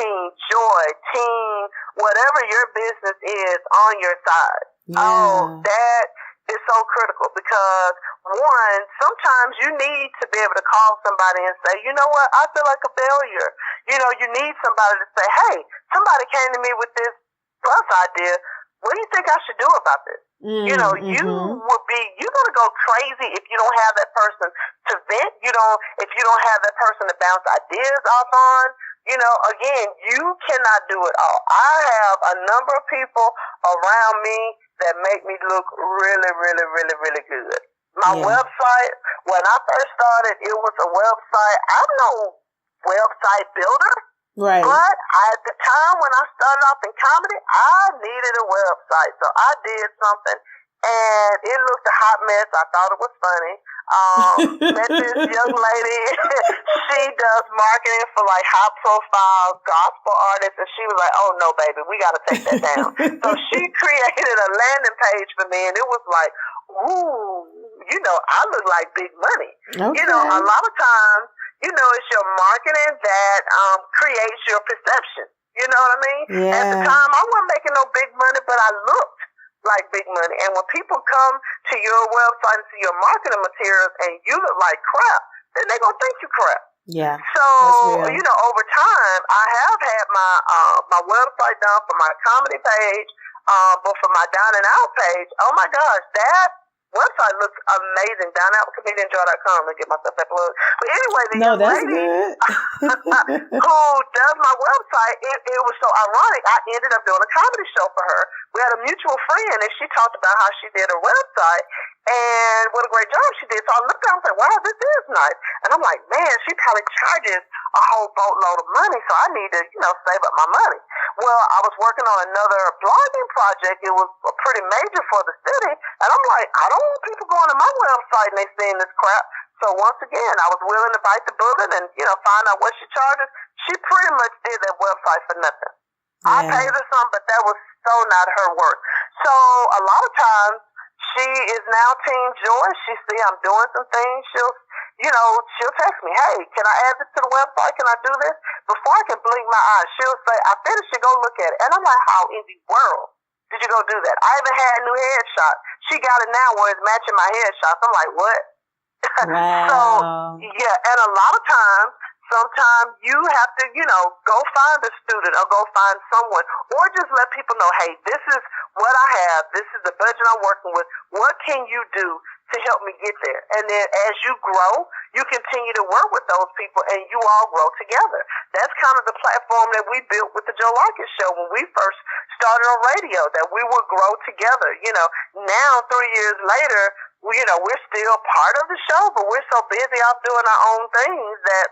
team joy, team whatever your business is on your side. Yeah. Oh, that is so critical because, one, sometimes you need to be able to call somebody and say, you know what, I feel like a failure. You know, you need somebody to say, hey, somebody came to me with this bus idea. What do you think I should do about this? You know, you're going to go crazy if you don't have that person to vent. If you don't have that person to bounce ideas off on. You know, again, you cannot do it all. I have a number of people around me that make me look really, really, really, really good. My website, when I first started, it was a website. I'm no website builder. Right. But at the time when I started off in comedy, I needed a website. So I did something, and it looked a hot mess. I thought it was funny. Met this young lady. She does marketing for like high profile gospel artists, and she was like, oh no, baby, we got to take that down. So she created a landing page for me, and it was like, ooh, you know, I look like big money. Okay. You know, a lot of times, you know, it's your marketing that creates your perception. You know what I mean? Yeah. At the time, I wasn't making no big money, but I looked like big money. And when people come to your website and see your marketing materials and you look like crap, then they're going to think you crap. Yeah. So, you know, over time, I have had my website done for my comedy page, but for my Down and Out page, oh my gosh, that website looks amazing. Down out comedianjoy.com. Let me get myself that plug. But anyway, the young lady who does my website, it was so ironic. I ended up doing a comedy show for her. We had a mutual friend, and she talked about how she did her website and what a great job she did. So I looked at her and said, wow, this is nice. And I'm like, man, she probably charges a whole boatload of money, so I need to, you know, save up my money. Well, I was working on another blogging project. It was pretty major for the city. And I'm like, I don't want people going to my website and they seeing this crap. So once again, I was willing to bite the bullet and, you know, find out what she charges. She pretty much did that website for nothing. Yeah. I paid her some, but that was so not her work. So a lot of times, she is now Team Joy. She see I'm doing some things. She'll text me, hey, can I add this to the website? Can I do this? Before I can blink my eyes, she'll say, I finished it, go look at it. And I'm like, how in the world did you go do that? I even had a new headshot. She got it now where it's matching my headshots. I'm like, what? Wow. So, yeah, and a lot of times, sometimes you have to, you know, go find a student or go find someone or just let people know, hey, this is what I have. This is the budget I'm working with. What can you do to help me get there? And then as you grow, you continue to work with those people and you all grow together. That's kind of the platform that we built with the Joe Larkin Show when we first started on radio, that we would grow together. You know, now 3 years later, we're still part of the show, but we're so busy off doing our own things that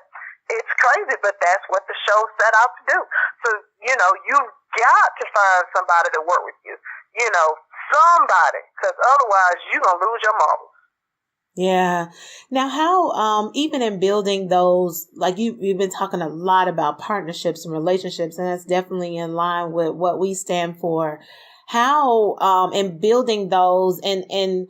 it's crazy, but that's what the show set out to do. So, you know, you've got to find somebody to work with you. You know, somebody, because otherwise you're going to lose your marbles. Yeah. Now, how, even in building those, like you've been talking a lot about partnerships and relationships, and that's definitely in line with what we stand for. How, in building those and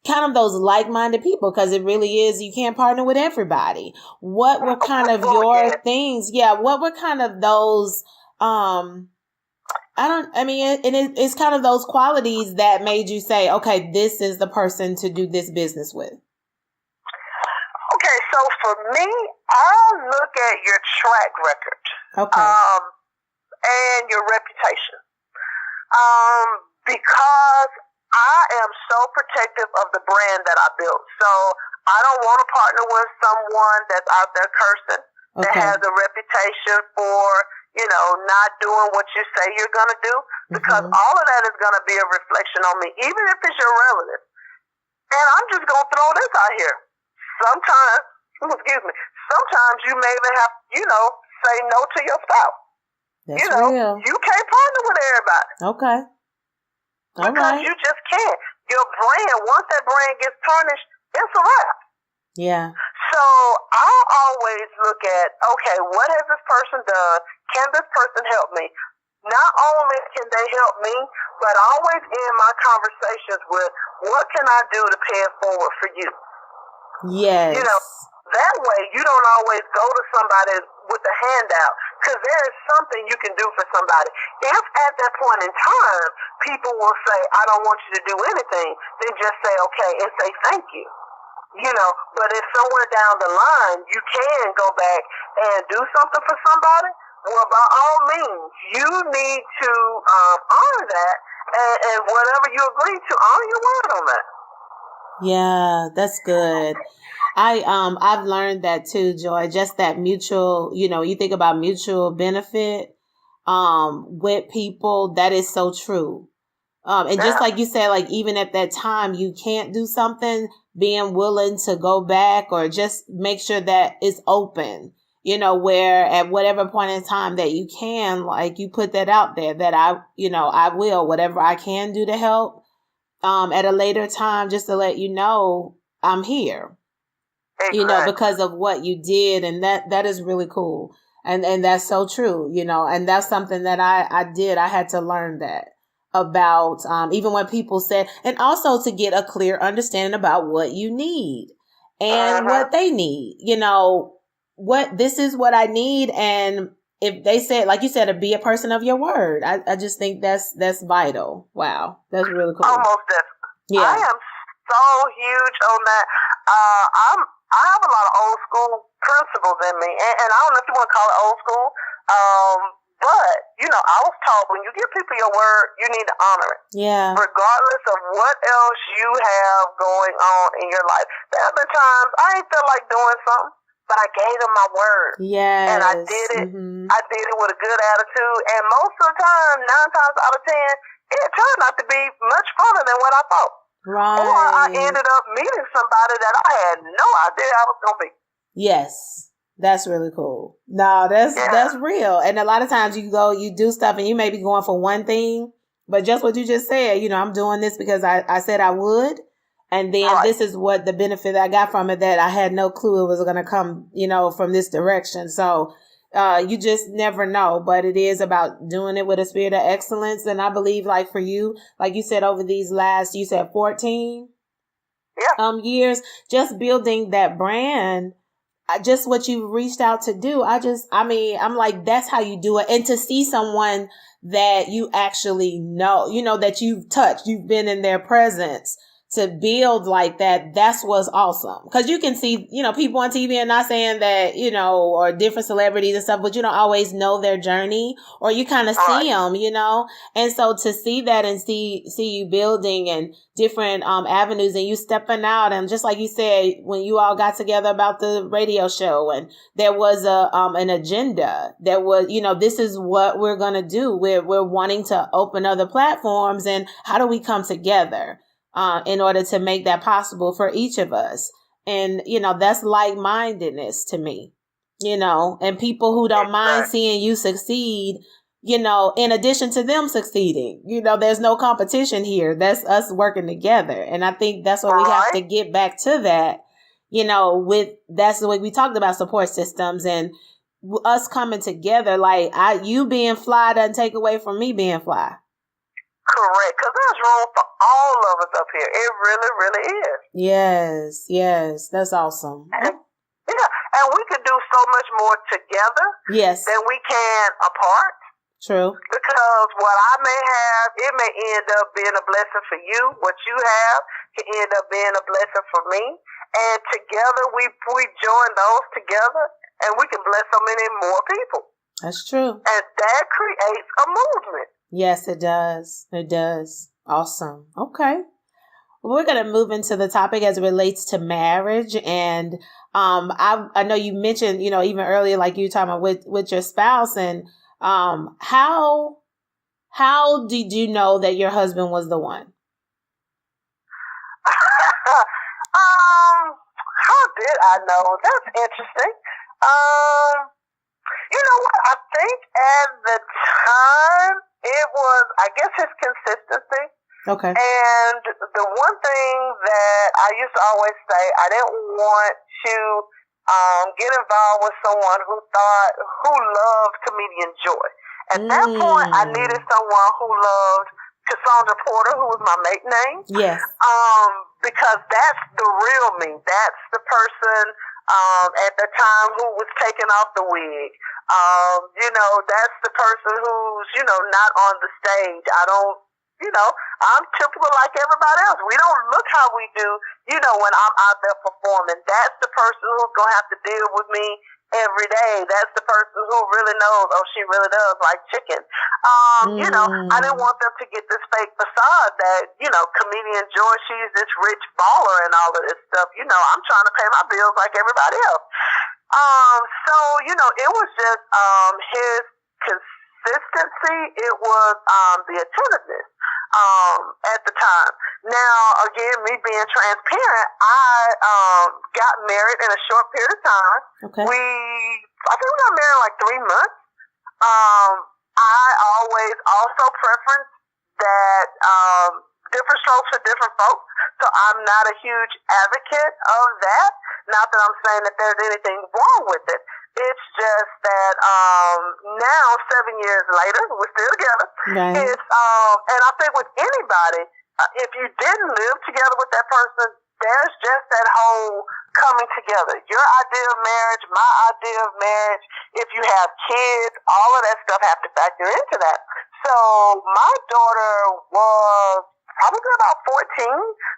kind of those like-minded people, because it really is, you can't partner with everybody. What were kind of your things? Yeah. What were kind of those, it's kind of those qualities that made you say, okay, this is the person to do this business with. Okay, so for me, I look at your track record, and your reputation, because I am so protective of the brand that I built. So I don't want to partner with someone that's out there cursing, that has a reputation for, not doing what you say you're going to do, because all of that is going to be a reflection on me, even if it's your relative. And I'm just going to throw this out here. Sometimes you may even have, say no to your spouse. That's real. You can't partner with everybody. Okay. Because you just can't. Your brand, once that brand gets tarnished, it's a wrap. Yeah. So I'll always look at, okay, what has this person done? Can this person help me? Not only can they help me, but I always end my conversations with, what can I do to pay it forward for you? Yes. That way you don't always go to somebody with a handout, because there is something you can do for somebody. If at that point in time, people will say, I don't want you to do anything, then just say, okay, and say thank you. But if somewhere down the line you can go back and do something for somebody, well, by all means, you need to honor that, and whatever you agree to, honor your word on that. Yeah, that's good. I've learned that too, Joy, just that mutual, you think about mutual benefit, with people, that is so true. And just like you said, like even at that time, you can't do something, being willing to go back or just make sure that it's open, where at whatever point in time that you can, like you put that out there that I will, whatever I can do to help, at a later time, just to let you know I'm here. Exactly. Because of what you did. And that is really cool. And that's so true, and that's something that I did. I had to learn that about, even when people said, and also to get a clear understanding about what you need and what they need, this is what I need. And if they said, like you said, to be a person of your word, I just think that's vital. Wow. That's really cool. Almost definitely. Yeah. I am so huge on that. I have a lot of old school principles in me, and I don't know if you want to call it old school, but, I was taught when you give people your word, you need to honor it. Yeah. Regardless of what else you have going on in your life. There have been times I ain't feel like doing something, but I gave them my word. Yes. And I did it. I did it with a good attitude, and most of the time, 9 times out of 10, it turned out to be much funner than what I thought. Right. Or I ended up meeting somebody that I had no idea I was going to meet. Yes. That's really cool. No, that's real. And a lot of times you do stuff and you may be going for one thing, but just what you just said, I'm doing this because I said I would. And then this is what the benefit I got from it, that I had no clue it was going to come, from this direction. So, you just never know, but it is about doing it with a spirit of excellence. And I believe, like for you, like you said, over these last, 14 years, just building that brand, just what you reached out to do. I'm like, that's how you do it. And to see someone that you actually know, that you've touched, you've been in their presence, to build like that, that's what's awesome. Because you can see, people on TV, and not saying that, or different celebrities and stuff, but you don't always know their journey, or you kind of see them, And so to see that and see you building and different avenues, and you stepping out, and just like you said, when you all got together about the radio show, and there was an agenda that was, this is what we're gonna do. We're wanting to open other platforms, and how do we come together? In order to make that possible for each of us. And, that's like-mindedness to me, and people who don't mind seeing you succeed, in addition to them succeeding, there's no competition here. That's us working together. And I think that's what we have to get back to that, that's the way we talked about support systems and us coming together. Like you being fly doesn't take away from me being fly. Correct, because there's room for all of us up here. It really, really is. Yes, that's awesome. And we can do so much more together than we can apart. True. Because what I may have, it may end up being a blessing for you. What you have can end up being a blessing for me. And together, we join those together, and we can bless so many more people. That's true. And that creates a movement. Yes, it does. It does. Awesome. Okay. We're going to move into the topic as it relates to marriage. And I know you mentioned, even earlier, like you were talking about with your spouse, and how did you know that your husband was the one? How did I know? That's interesting. You know what? I think at the time it was, I guess, his consistency. Okay. And the one thing that I used to always say, I didn't want to get involved with someone who loved Comedienne Joy. At that point, I needed someone who loved Cassandra Porter, who was my maiden name. Yes. Because that's the real me. That's the person at the time who was taking off the wig. That's the person who's, not on the stage. I'm typical like everybody else. We don't look how we do, when I'm out there performing. That's the person who's going to have to deal with me every day. That's the person who really knows, she really does like chicken. I didn't want them to get this fake facade that, Comedienne Joy, she's this rich baller and all of this stuff. I'm trying to pay my bills like everybody else. It was just his consistency. It was the attentiveness at the time. Now, again, me being transparent, I got married in a short period of time. Okay. I think we got married like 3 months. I always also preference that different strokes for different folks. So I'm not a huge advocate of that. Not that I'm saying that there's anything wrong with it. It's just that now, 7 years later, we're still together. Right. And I think with anybody, if you didn't live together with that person, there's just that whole coming together. Your idea of marriage, my idea of marriage, if you have kids, all of that stuff have to factor into that. So my daughter was probably about 14.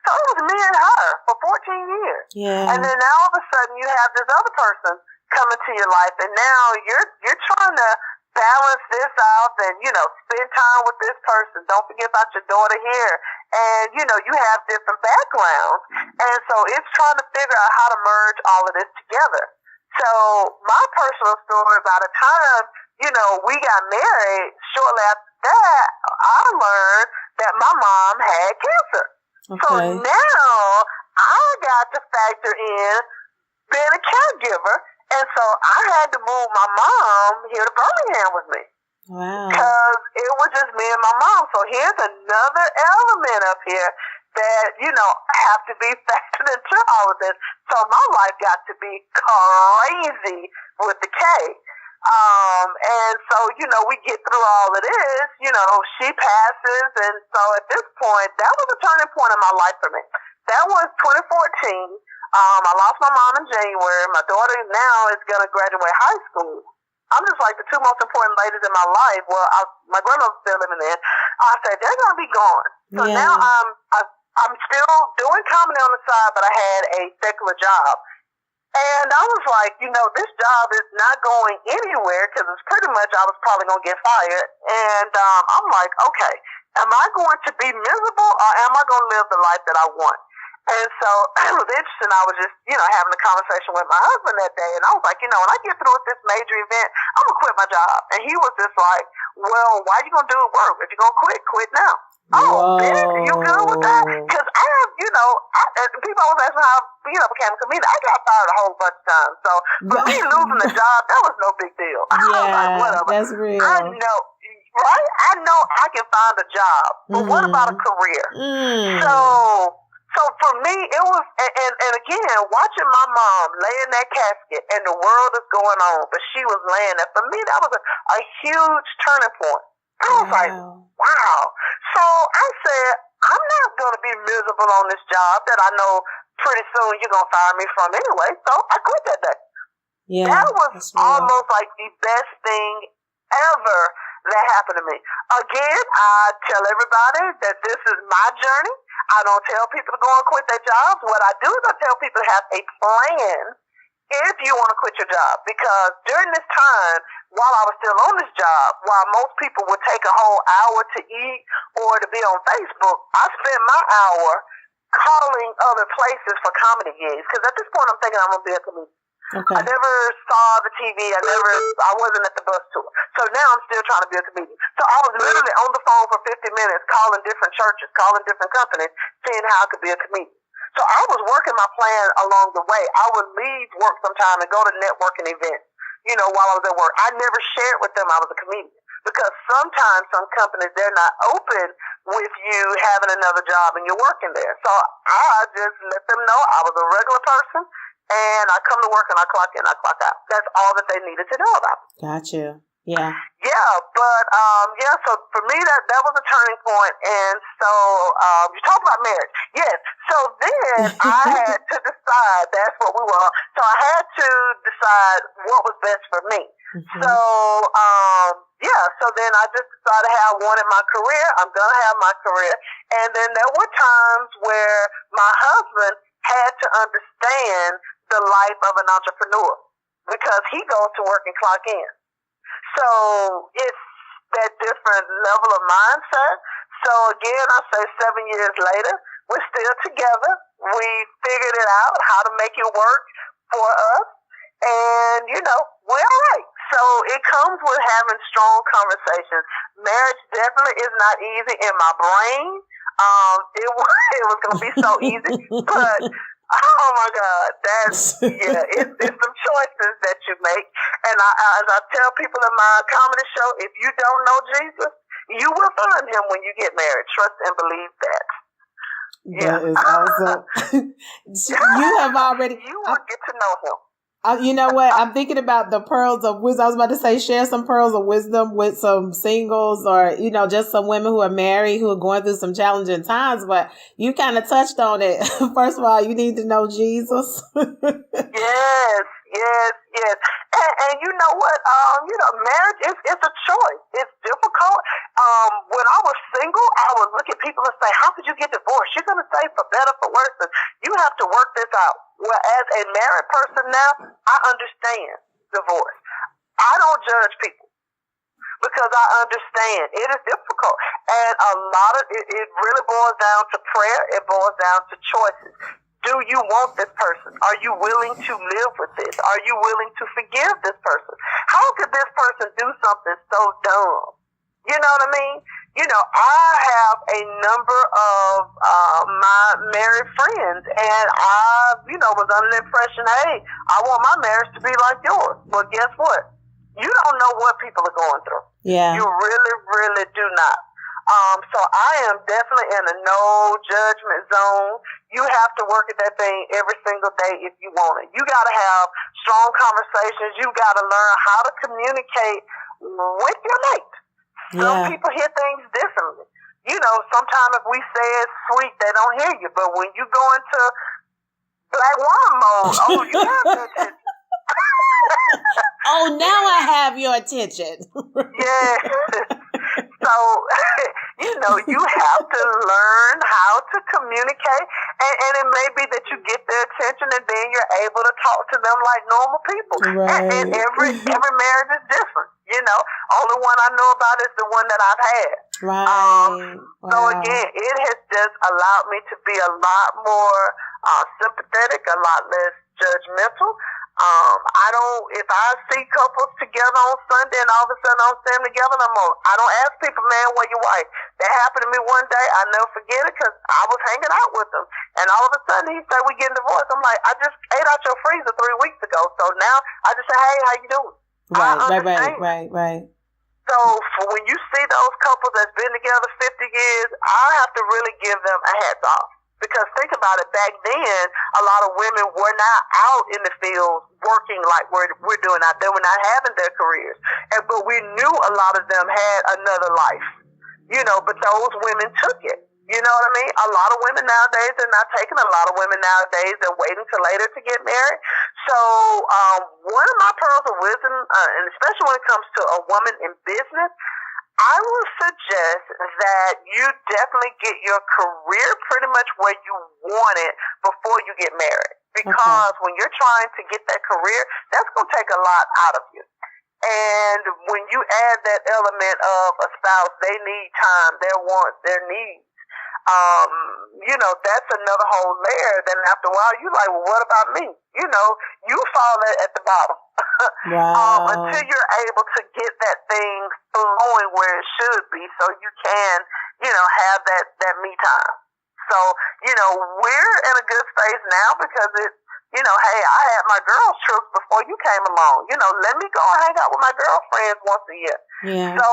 So it was me and her for 14 years. Yeah. And then now all of a sudden you have this other person come into your life, and now you're trying to balance this out and, spend time with this person. Don't forget about your daughter here. And, you have different backgrounds. And so it's trying to figure out how to merge all of this together. So my personal story, by the time, we got married, shortly after that, I learned that my mom had cancer. Okay. So now I got to factor in being a caregiver. And so I had to move my mom here to Birmingham with me. Wow. Because it was just me and my mom. So here's another element up here that, have to be factored into all of this. So my life got to be crazy with the K. And so, we get through all of this, she passes. And so at this point, that was a turning point in my life for me. That was 2014. I lost my mom in January. My daughter now is going to graduate high school. I'm just like the two most important ladies in my life. Well, my grandmother's still living there. I said, they're going to be gone. So now I'm still doing comedy on the side, but I had a secular job. And I was like, this job is not going anywhere because it's pretty much I was probably going to get fired. And I'm like, okay, am I going to be miserable or am I going to live the life that I want? And so it was interesting. I was just, having a conversation with my husband that day. And I was like, when I get through with this major event, I'm going to quit my job. And he was just like, well, why are you going to do it work? If you're going to quit now. Oh, bitch, are you good with that? Because I have, people always ask me how I became a comedian. I got fired a whole bunch of times. So for me losing the job, that was no big deal. I was like, whatever. That's real. I know, right? I know I can find a job. But what about a career? So for me, it was, and again, watching my mom lay in that casket and the world is going on, but she was laying there. For me, that was a huge turning point. I was like, wow. So I said, I'm not going to be miserable on this job that I know pretty soon you're going to fire me from anyway. So I quit that day. Yeah, that was almost like the best thing ever that happened to me. Again, I tell everybody that this is my journey. I don't tell people to go and quit their jobs. What I do is I tell people to have a plan if you want to quit your job. Because during this time, while I was still on this job, while most people would take a whole hour to eat or to be on Facebook, I spent my hour calling other places for comedy gigs. Because at this point, I'm thinking I'm going to be a comedian. Okay. I never saw the TV. I wasn't at the bus tour. So now I'm still trying to be a comedian. So I was literally on the phone for 50 minutes calling different churches, calling different companies, seeing how I could be a comedian. So I was working my plan along the way. I would leave work sometime and go to networking events, while I was at work. I never shared with them I was a comedian because sometimes some companies, they're not open with you having another job and you're working there. So I just let them know I was a regular person. And I come to work and I clock in, I clock out. That's all that they needed to know about. Gotcha. Yeah. Yeah, but so for me that was a turning point. And so you talk about marriage. Yes. So then I had to decide, that's what we were on. So I had to decide what was best for me. Mm-hmm. So then I just decided how I wanted my career. I'm gonna have my career. And then there were times where my husband had to understand the life of an entrepreneur because he goes to work and clock in. So it's that different level of mindset. So again, I say 7 years later, we're still together. We figured it out how to make it work for us. And, we're all right. So it comes with having strong conversations. Marriage definitely is not easy in my brain. It was going to be so easy, but oh my God, it's some choices that you make. And as I tell people in my comedy show, if you don't know Jesus, you will find him when you get married. Trust and believe that. That is awesome. You have already. You will get to know him. You know what? I'm thinking about the pearls of wisdom. I was about to say, share some pearls of wisdom with some singles or, just some women who are married, who are going through some challenging times. But you kind of touched on it. First of all, you need to know Jesus. Yes. And you know what? Marriage it's a choice. It's difficult. When I was single, I would look at people and say, how could you get divorced? You're going to say for better, for worse. You have to work this out. Whereas a married person now, I understand divorce. I don't judge people because I understand it is difficult. And a lot of it really boils down to prayer. It boils down to choices. Do you want this person? Are you willing to live with this? Are you willing to forgive this person? How could this person do something so dumb? You know what I mean? I have a number of my married friends, and I, was under the impression, hey, I want my marriage to be like yours. Well, guess what? You don't know what people are going through. Yeah. You really, really do not. So I am definitely in a no judgment zone. You have to work at that thing every single day if you want it. You got to have strong conversations. You got to learn how to communicate with your mate. Some people hear things differently. Sometimes if we say it's sweet, they don't hear you. But when you go into black woman mode, you have to attention. Oh, now I have your attention. Yeah. So, you have to learn how to communicate. And it may be that you get their attention and then you're able to talk to them like normal people. Right. And every marriage is different. Only one I know about is the one that I've had. Right. So again, it has just allowed me to be a lot more sympathetic, a lot less judgmental. If I see couples together on Sunday and all of a sudden I don't see them together no more, I don't ask people, man, where your wife? That happened to me one day. I never forget it because I was hanging out with him. And all of a sudden he said, we getting divorced. I'm like, I just ate out your freezer 3 weeks ago. So now I just say, hey, how you doing? Right. So when you see those couples that's been together 50 years, I have to really give them a hats off Because think about it, back then, a lot of women were not out in the field working like we're doing out there. We're not having their careers. But we knew a lot of them had another life, but those women took it. You know what I mean? A lot of women nowadays are not taking. A lot of women nowadays are waiting till later to get married. So one of my pearls of wisdom, and especially when it comes to a woman in business, I would suggest that you definitely get your career pretty much where you want it before you get married. Because when you're trying to get that career, that's going to take a lot out of you. And when you add that element of a spouse, they need time, their wants, their needs. That's another whole layer. Then after a while, you're like, well, what about me? You fall at the bottom. Wow. Until you're able to get that thing flowing where it should be so you can, have that me time. So, we're in a good space now because hey, I had my girls' trips before you came along. Let me go and hang out with my girlfriends once a year. Yeah. So,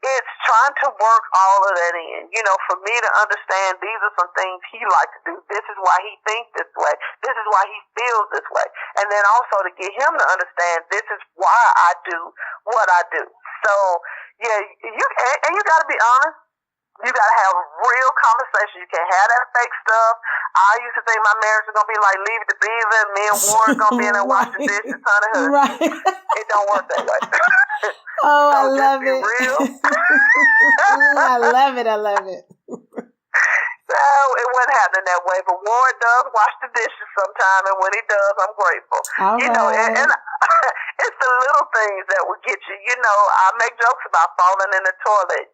it's trying to work all of that in. For me to understand these are some things he likes to do. This is why he thinks this way. This is why he feels this way. And then also to get him to understand this is why I do what I do. So, yeah, you got to be honest. You got to have real conversation. You can't have that fake stuff. I used to think my marriage was going to be like Leave It to Beaver and me and Warren's going to be in there wash the dishes, honey. Right. It don't work that way. Oh, so I love it. Real. I love it. I love it. So it wasn't happening that way. But Warren does wash the dishes sometime, and when he does, I'm grateful. All right. And it's the little things that will get you. I make jokes about falling in the toilet,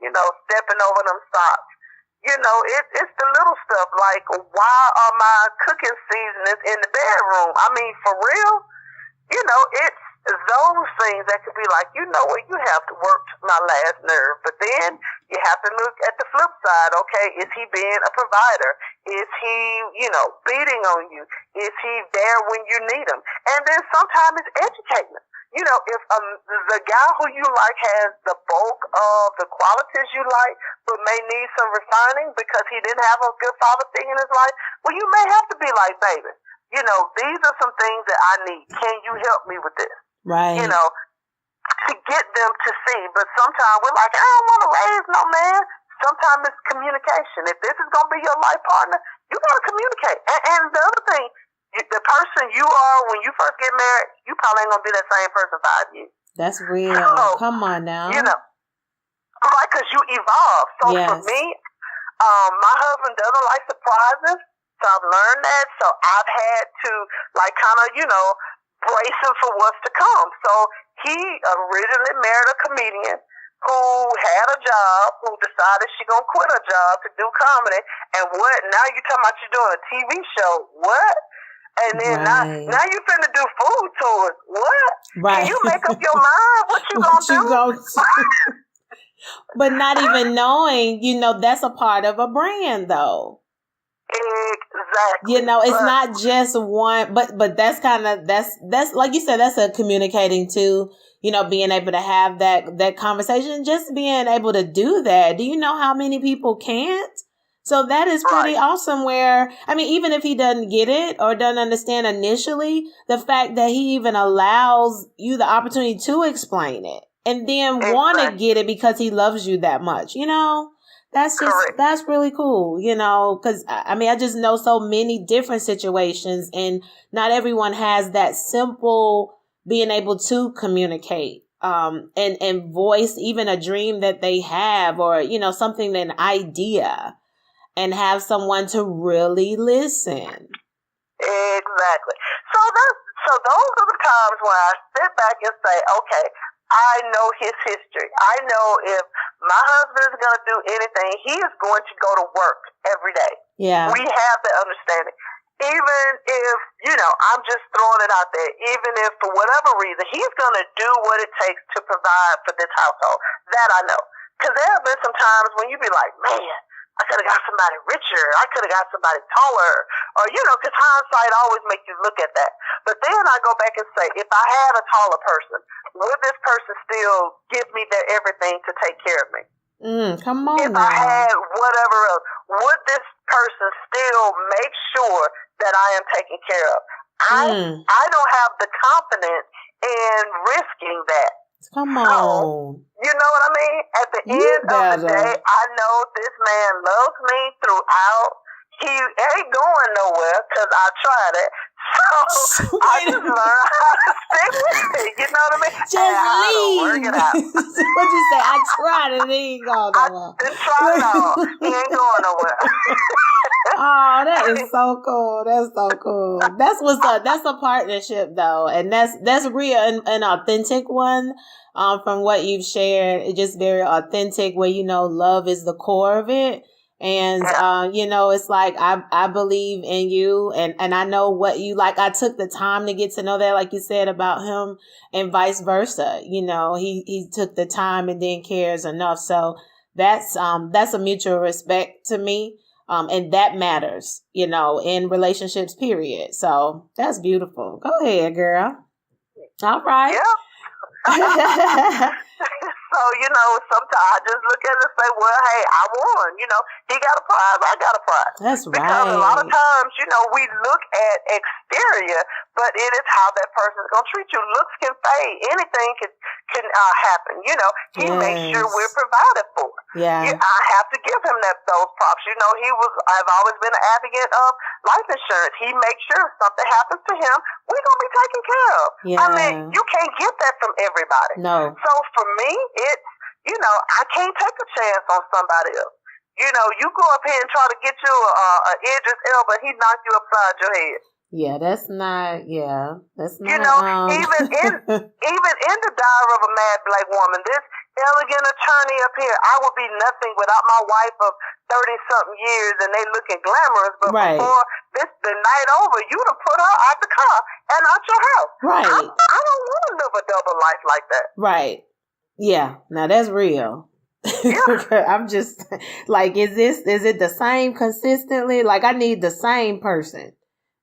stepping over them socks. It's the little stuff like, why are my cooking seasonings in the bedroom? I mean, for real, it's those things that could be like, you have to work my last nerve. But then you have to look at the flip side. Okay, is he being a provider? Is he, beating on you? Is he there when you need him? And then sometimes it's educating him. If the guy who you like has the bulk of the qualities you like, but may need some refining because he didn't have a good father figure in his life, well, you may have to be like, baby, these are some things that I need. Can you help me with this? Right. To get them to see. But sometimes we're like, I don't want to raise no man. Sometimes it's communication. If this is going to be your life partner, you got to communicate. And the other thing, the person you are when you first get married, you probably ain't going to be that same person 5 years. That's real. So, come on now. Right, because you evolve. So yes. for me, my husband doesn't like surprises. So I've learned that. So I've had to brace him for what's to come. So he originally married a comedian who had a job, who decided she gonna quit her job to do comedy. And what? Now you talking about you doing a TV show? What? And then now you finna do food tours? What? Right. Can you make up your mind what you gonna do? But not even knowing, that's a part of a brand, though. Exactly. It's not just one, but that's that's like you said, that's a communicating too, being able to have that conversation, just being able to do that. Do you know how many people can't? So that is pretty awesome where, even if he doesn't get it or doesn't understand initially, the fact that he even allows you the opportunity to explain it and then want to get it because he loves you that much, that's really cool, because I just know so many different situations and not everyone has that simple being able to communicate and voice even a dream that they have or, something, an idea, and have someone to really listen. Exactly. So those are the times when I sit back and say, okay, I know his history. I know if my husband is going to do anything, he is going to go to work every day. Yeah. We have that understanding. Even if, I'm just throwing it out there, even if for whatever reason, he's going to do what it takes to provide for this household. That I know. Because there have been some times when you be like, man, I could have got somebody richer. I could have got somebody taller. Or, because hindsight always makes you look at that. But then I go back and say, if I had a taller person, would this person still give me their everything to take care of me? Come on If now. I had whatever else, would this person still make sure that I am taken care of. I don't have the confidence in risking that. Come on. You know what I mean? At the end of the day, I know this man loves me throughout. He ain't going nowhere because I tried it. So I just learned how to stick with it. You know what I mean? Just leave. Work it out. What'd you say? I tried it. He ain't going nowhere. I tried it all. He ain't going nowhere. Oh, that is so cool. That's so cool. That's what's up. That's a partnership though. And that's real and authentic one. From what you've shared, it's just very authentic where, love is the core of it. And, it's like, I believe in you and I know what you like. I took the time to get to know that, like you said about him and vice versa. He took the time and then cares enough. So that's a mutual respect to me. And that matters, in relationships, period. So that's beautiful. Go ahead, girl. All right. Yeah. So, sometimes I just look at it and say, well, hey, I won. He got a prize, I got a prize. That's right. Because a lot of times, we look at exterior, but it is how that person is going to treat you. Looks can fade. Anything can happen. He makes sure we're provided for. Yeah. I have to give him those props. I've always been an advocate of life insurance. He makes sure if something happens to him, we're going to be taken care of. Yeah. I mean, you can't get that from everybody. No. So for me, it's, I can't take a chance on somebody else. You go up here and try to get you an Idris Elba, he knock you upside your head. Yeah, that's not. Even in the Diary of a Mad Black Woman, this elegant attorney up here, I would be nothing without my wife of 30-something years, and they looking glamorous. But before the night over, you'd have put her out the car and out your house. Right. I don't want to live a double life like that. Right. Yeah. Now that's real. Yeah. I'm just like, is it the same consistently? Like, I need the same person.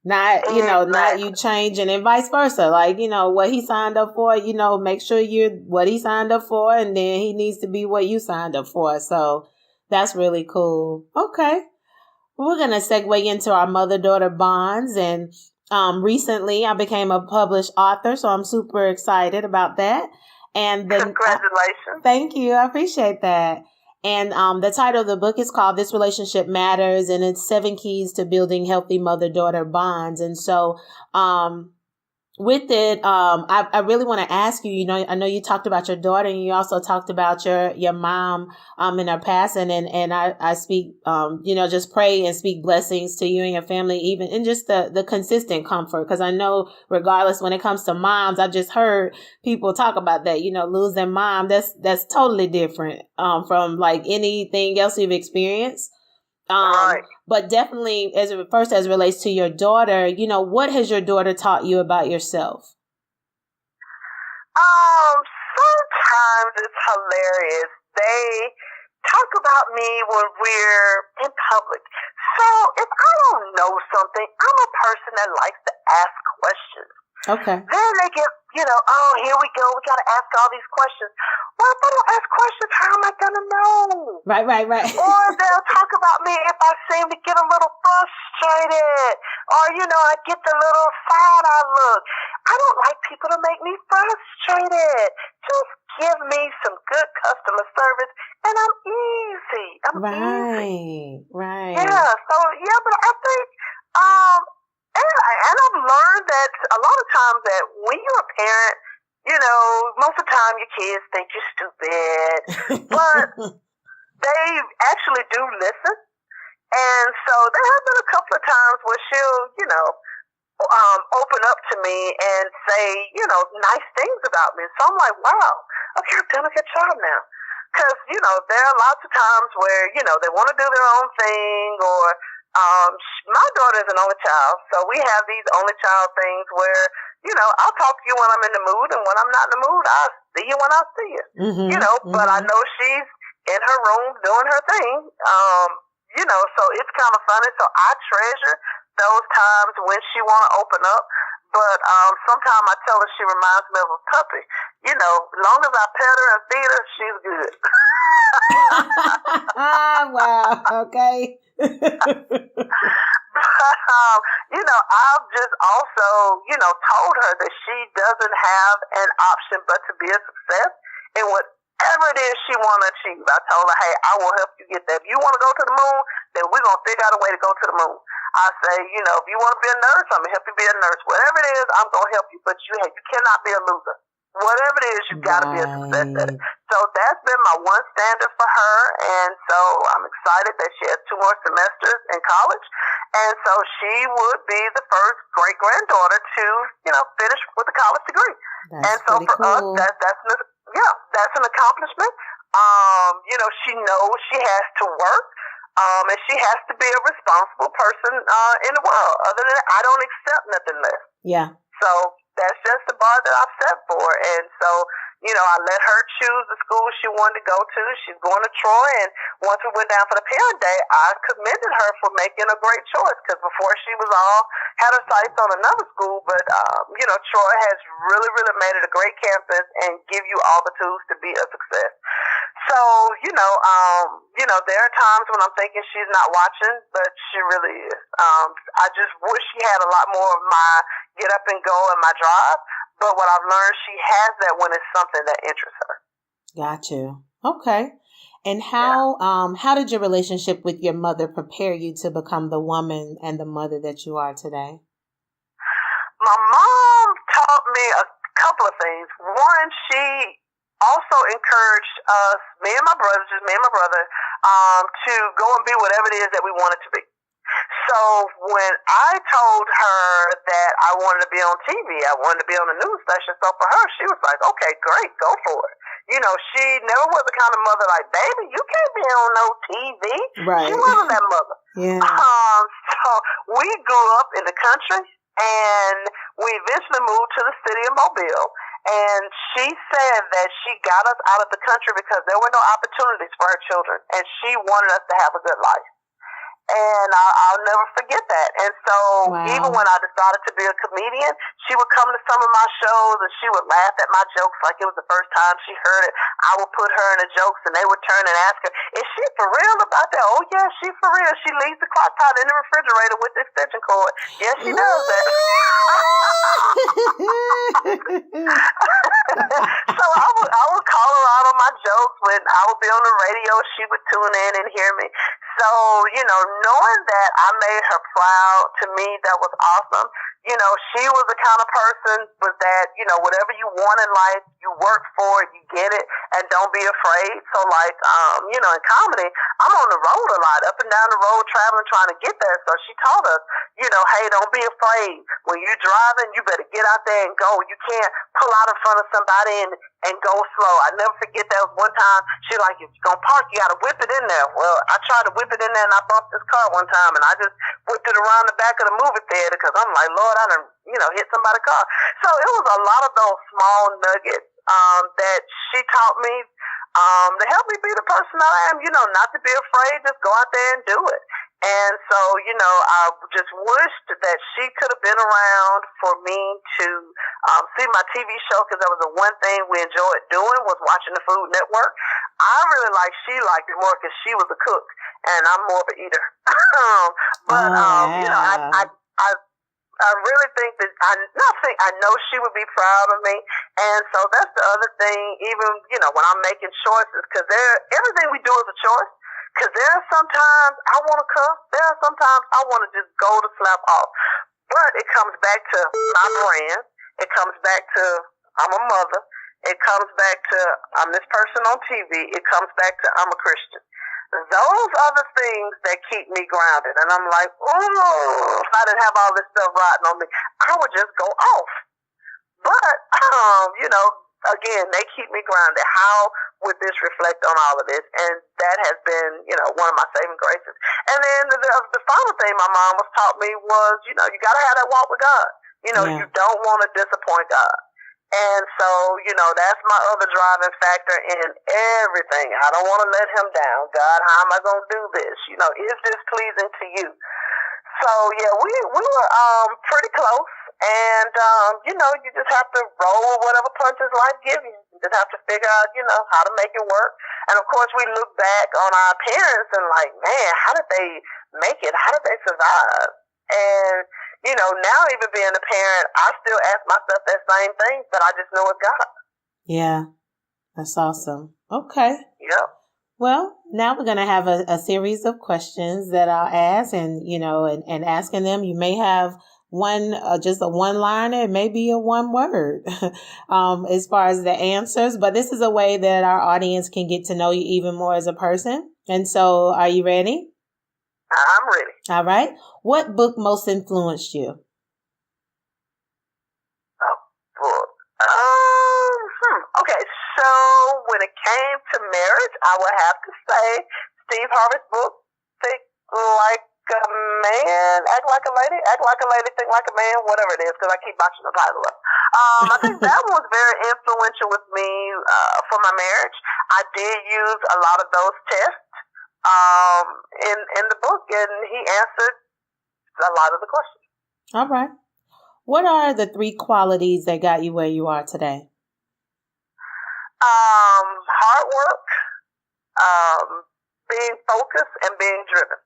Not, not you changing and vice versa. Like, what he signed up for, make sure you're what he signed up for, and then he needs to be what you signed up for. So that's really cool. Okay. We're going to segue into our mother-daughter bonds. And recently I became a published author, so I'm super excited about that. And congratulations. Thank you. I appreciate that. And the title of the book is called This Relationship Matters, and it's 7 Keys to Building Healthy Mother-Daughter Bonds. And so with it, I really want to ask you, I know you talked about your daughter, and you also talked about your mom in her passing, and I speak, just pray and speak blessings to you and your family, even in just the consistent comfort, because I know regardless when it comes to moms, I've just heard people talk about that, losing mom, that's totally different from like anything else you've experienced. Right. But definitely as it relates to your daughter, what has your daughter taught you about yourself? Sometimes it's hilarious. They talk about me when we're in public. So if I don't know something, I'm a person that likes to ask questions. Okay. Then they get, oh, here we go. We got to ask all these questions. Well, if I don't ask questions, how am I going to know? Right. Or they'll talk about me if I seem to get a little frustrated. Or, I get the little side-eye look. I don't like people to make me frustrated. Just give me some good customer service, and I'm easy. Easy. Right. Yeah, so, but I think, and I've learned that a lot of times that when you're a parent, most of the time your kids think you're stupid, but they actually do listen. And so there have been a couple of times where she'll, open up to me and say, nice things about me. So I'm like, wow, okay, I've done a good job now. Because, there are lots of times where, they want to do their own thing, or my daughter is an only child, so we have these only child things where, I'll talk to you when I'm in the mood, and when I'm not in the mood, I'll see you when I see you. Mm-hmm. But I know she's in her room doing her thing, so it's kind of funny. So I treasure those times when she want to open up. But sometimes I tell her she reminds me of a puppy. You know, as long as I pet her and feed her, she's good. Wow. Okay. You know, I've just also, you know, told her that she doesn't have an option but to be a success in whatever it is she want to achieve. I told her, hey, I will help you get there. If you want to go to the moon, then we're going to figure out a way to go to the moon. I say, you know, if you want to be a nurse, I'm going to help you be a nurse. Whatever it is, I'm going to help you. But you cannot be a loser. Whatever it is, you got to be a success at it. So that's been my one standard for her. And so I'm excited that she has 2 more semesters in college. And so she would be the first great-granddaughter to, you know, finish with a college degree. That's and so for cool. us, that's an accomplishment. You know, she knows she has to work. And she has to be a responsible person in the world. Other than that, I don't accept nothing less. Yeah. So that's just the bar that I've set for her. And so, you know, I let her choose the school she wanted to go to. She's going to Troy. And once we went down for the parent day, I commended her for making a great choice. Because before she was had her sights on another school. But, you know, Troy has really, really made it a great campus and give you all the tools to be a success. So, you know, there are times when I'm thinking she's not watching, but she really is. I just wish she had a lot more of my get up and go and my drive. But what I've learned, she has that when it's something that interests her. Got you. Okay. And how did your relationship with your mother prepare you to become the woman and the mother that you are today? My mom taught me a couple of things. One, she also encouraged us, me and my brother, to go and be whatever it is that we wanted to be. So when I told her that I wanted to be on TV, I wanted to be on a news station, so for her, she was like, okay, great, go for it. You know, she never was the kind of mother like, baby, you can't be on no TV. Right. She wasn't that mother. Yeah. So we grew up in the country, and we eventually moved to the city of Mobile. And she said that she got us out of the country because there were no opportunities for her children, and she wanted us to have a good life. And I'll never forget that. And so even when I decided to be a comedian, she would come to some of my shows and she would laugh at my jokes like it was the first time she heard it. I would put her in the jokes and they would turn and ask her, is she for real about that? Oh, yeah, she's for real. She leaves the crock pot in the refrigerator with the extension cord. Yes, she does that. So I would call her out on my jokes when I would be on the radio. She would tune in and hear me. So, you know, knowing that I made her proud, to me, that was awesome. You know, she was the kind of person was that, you know, whatever you want in life, you work for it, you get it, and don't be afraid. So, like, you know, in comedy, I'm on the road a lot, up and down the road, traveling, trying to get there. So she taught us, you know, hey, don't be afraid. When you're driving, you better get out there and go. You can't pull out in front of somebody and go slow. I never forget that was one time, she like, if you're going to park, you got to whip it in there. Well, I tried to whip it in there, and I bumped this car one time, and I just whipped it around the back of the movie theater because I'm like, Lord, I done, you know, hit somebody's car. So it was a lot of those small nuggets that she taught me to help me be the person I am, you know, not to be afraid, just go out there and do it. And so, you know, I just wished that she could have been around for me to see my TV show, because that was the one thing we enjoyed doing, was watching the Food Network. I really she liked it more because she was a cook, and I'm more of an eater. But, you know, I really think that I know she would be proud of me. And so that's the other thing, even, you know, when I'm making choices, because everything we do is a choice. Because there are sometimes I want to cuss. There are sometimes I want to just go to slap off. But it comes back to my brand. It comes back to I'm a mother. It comes back to I'm this person on TV. It comes back to I'm a Christian. Those are the things that keep me grounded. And I'm like, oh, if I didn't have all this stuff riding on me, I would just go off. But, you know, again, they keep me grounded. How would this reflect on all of this? And that has been, you know, one of my saving graces. And then the final thing my mom was taught me was, you know, you got to have that walk with God. You know, you don't want to disappoint God. And so, you know, that's my other driving factor in everything. I don't want to let him down. God, how am I going to do this? You know, is this pleasing to you? So, yeah, we were pretty close. And, you just have to roll with whatever punches life gives you. You just have to figure out, how to make it work. And, of course, we look back on our parents and like, man, how did they make it? How did they survive? And, now even being a parent, I still ask myself that same thing, but I just know it's God. Yeah, that's awesome. Okay. Yep. Well, now we're going to have a series of questions that I'll ask and asking them, you may have one, just a one-liner, it may be a one word as far as the answers, but this is a way that our audience can get to know you even more as a person. And so are you ready? I'm ready. All right. What book most influenced you? Book. Okay, so when it came to marriage, I would have to say Steve Harvey's book, Think Like a Man, Act Like a Lady, Think Like a Man, whatever it is, because I keep botching the title up. I think that one was very influential with me for my marriage. I did use a lot of those tests in the book, and he answered a lot of the questions. All right. What are the 3 qualities that got you where you are today? Hard work, being focused, and being driven.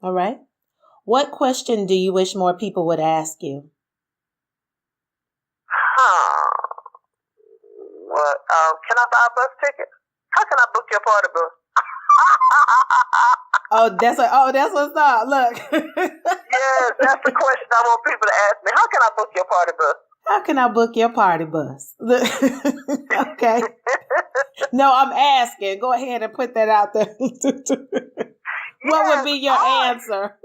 All right. What question do you wish more people would ask you? What? Can I buy a bus ticket? How can I book your party bus? That's what's up. Look. Yes, that's the question I want people to ask me. How can I book your party bus? How can I book your party bus? Okay. No, I'm asking. Go ahead and put that out there. What would be your answer?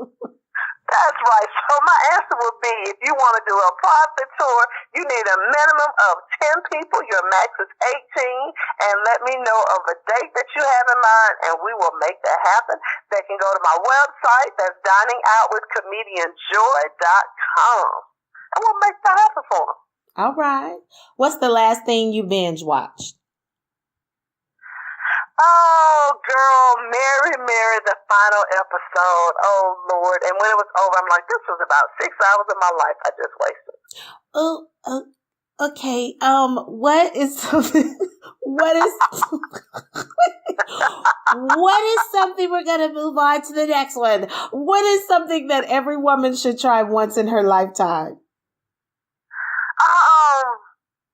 That's right. So my answer would be, if you want to do a private tour, you need a minimum of 10 people. Your max is 18. And let me know of a date that you have in mind, and we will make that happen. They can go to my website. That's diningoutwithcomedianjoy.com. And we'll make that happen for them. All right. What's the last thing you binge watched? Oh, girl, Mary, the final episode. Oh, Lord. And when it was over, I'm like, this was about 6 hours of my life I just wasted. Oh, okay. What is something we're going to move on to the next one? What is something that every woman should try once in her lifetime?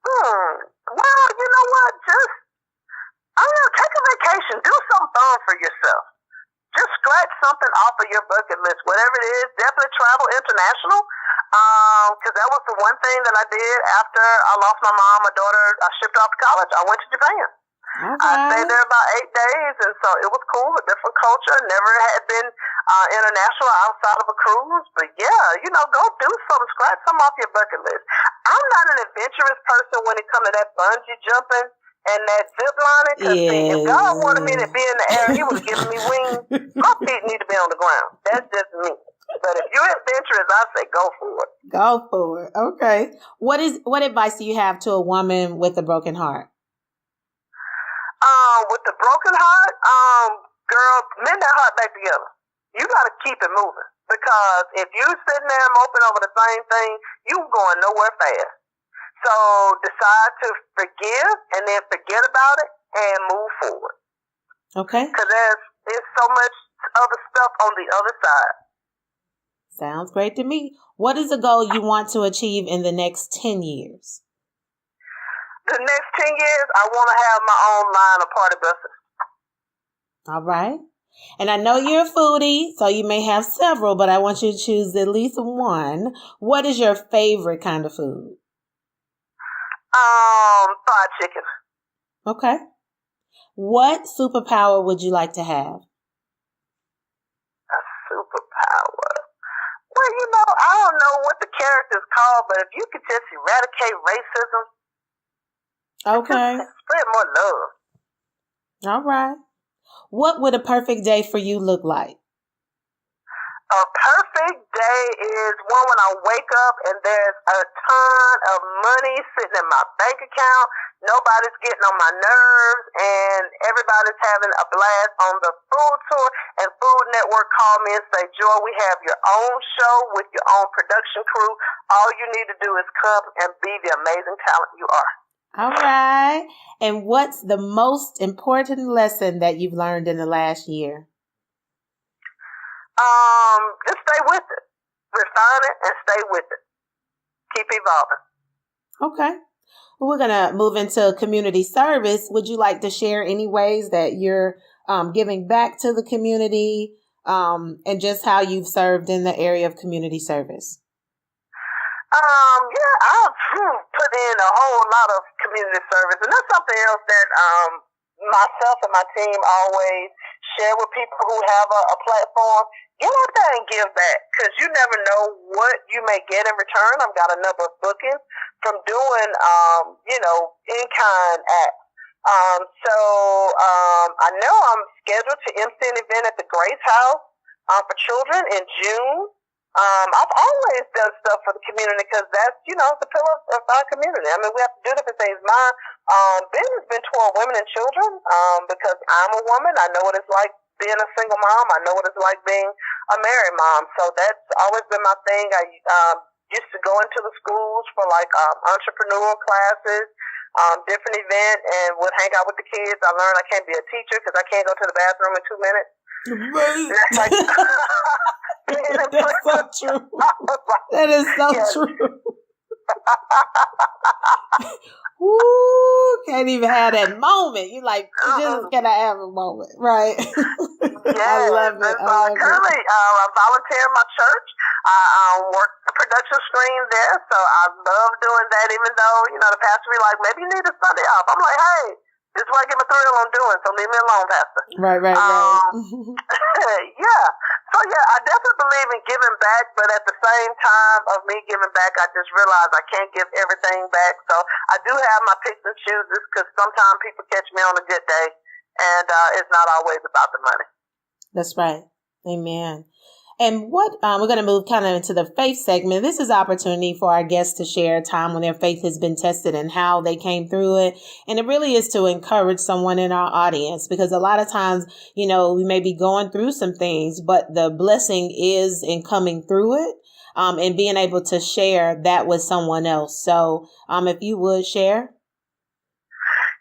Well, you know what? Take a vacation. Do something fun for yourself. Just scratch something off of your bucket list. Whatever it is, definitely travel international. Because that was the one thing that I did after I lost my mom, my daughter, I shipped off to college. I went to Japan. Okay. I stayed there about 8 days, and so it was cool, a different culture. Never had been international outside of a cruise. But yeah, go do something, scratch something off your bucket list. I'm not an adventurous person when it comes to that bungee jumping and that zip lining. Because if God wanted me to be in the air, He would have given me wings. My feet need to be on the ground. That's just me. But if you're adventurous, I say go for it. Go for it. Okay. What advice do you have to a woman with a broken heart? With the broken heart, girl, mend that heart back together. You got to keep it moving, because if you sitting there moping over the same thing, you going nowhere fast. So decide to forgive and then forget about it and move forward. Okay. Because there's so much other stuff on the other side. Sounds great to me. What is a goal you want to achieve in the next 10 years? The next 10 years, I want to have my own line of party buses. All right. And I know you're a foodie, so you may have several, but I want you to choose at least one. What is your favorite kind of food? Fried chicken. Okay. What superpower would you like to have? A superpower. Well, I don't know what the character's called, but if you could just eradicate racism. Okay. Spread more love. All right. What would a perfect day for you look like? A perfect day is one when I wake up and there's a ton of money sitting in my bank account. Nobody's getting on my nerves, and everybody's having a blast on the food tour. And Food Network called me and say, Joy, we have your own show with your own production crew. All you need to do is come and be the amazing talent you are. All right. And what's the most important lesson that you've learned in the last year? Just stay with it. Refine it and stay with it. Keep evolving. Okay. Well, we're going to move into community service. Would you like to share any ways that you're giving back to the community and just how you've served in the area of community service? Yeah, I've put in a whole lot of community service, and that's something else that myself and my team always share with people who have a platform. Get out there and give back, because you never know what you may get in return. I've got a number of bookings from doing, in-kind acts. I know I'm scheduled to MC an event at the Grace House for children in June. I've always done stuff for the community because that's, the pillar of our community. I mean, we have to do different things. My business has been toward women and children because I'm a woman. I know what it's like being a single mom. I know what it's like being a married mom. So that's always been my thing. I used to go into the schools for entrepreneurial classes, different event, and would hang out with the kids. I learned I can't be a teacher because I can't go to the bathroom in 2 minutes. Right. That's so true. That is so true. Ooh, can't even have that moment. You just gotta have a moment, right? Yes, I love it. Currently, I volunteer in my church. I work the production screen there, so I love doing that. Even though the pastor be like, maybe you need a Sunday off. I'm like, hey, this is what I get my thrill on doing. So leave me alone, pastor. Right. Yeah. So yeah, I definitely believe in giving back, but at the same time of me giving back, I just realize I can't give everything back. So I do have my picks and chooses because sometimes people catch me on a good day, and it's not always about the money. That's right. Amen. And what we're going to move kind of into the faith segment. This is an opportunity for our guests to share a time when their faith has been tested and how they came through it. And it really is to encourage someone in our audience, because a lot of times, we may be going through some things, but the blessing is in coming through it and being able to share that with someone else. So if you would share.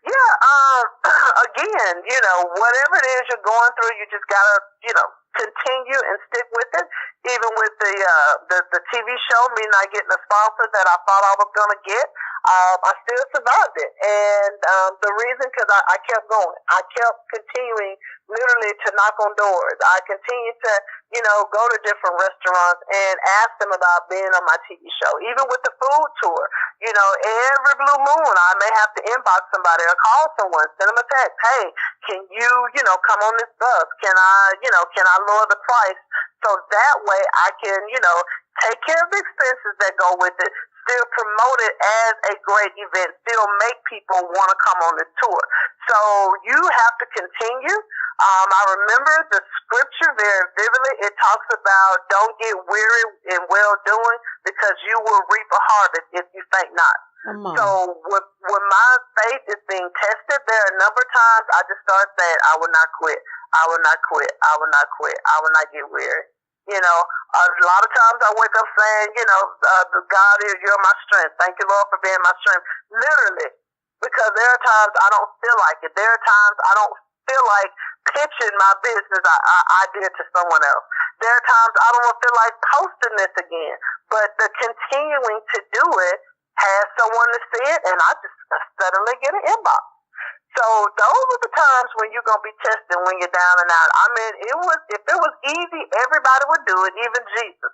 Yeah. Again, whatever it is you're going through, you just gotta, continue and stick with it. Even with the TV show, me not getting a sponsor that I thought I was gonna get, I still survived it. And the reason, because I kept going. I kept continuing literally to knock on doors. I continued to, go to different restaurants and ask them about being on my TV show. Even with the food tour, every blue moon, I may have to inbox somebody or call someone, send them a text. Hey, can you, come on this bus? Can I lower the price? So that way I can, take care of the expenses that go with it, still promote it as a great event, still make people want to come on this tour. So you have to continue. I remember the scripture very vividly. It talks about don't get weary in well-doing because you will reap a harvest if you faint not. So when my faith is being tested, there are a number of times I just start saying, I will not quit. I will not quit. I will not quit. I will not get weary. A lot of times I wake up saying, God, you're my strength. Thank you, Lord, for being my strength. Literally, because there are times I don't feel like it. There are times I don't feel like pitching my business idea to someone else. There are times I don't feel like posting this again. But the continuing to do it has someone to see it, and I just suddenly get an inbox. So those are the times when you're going to be tested when you're down and out. I mean, if it was easy, everybody would do it, even Jesus.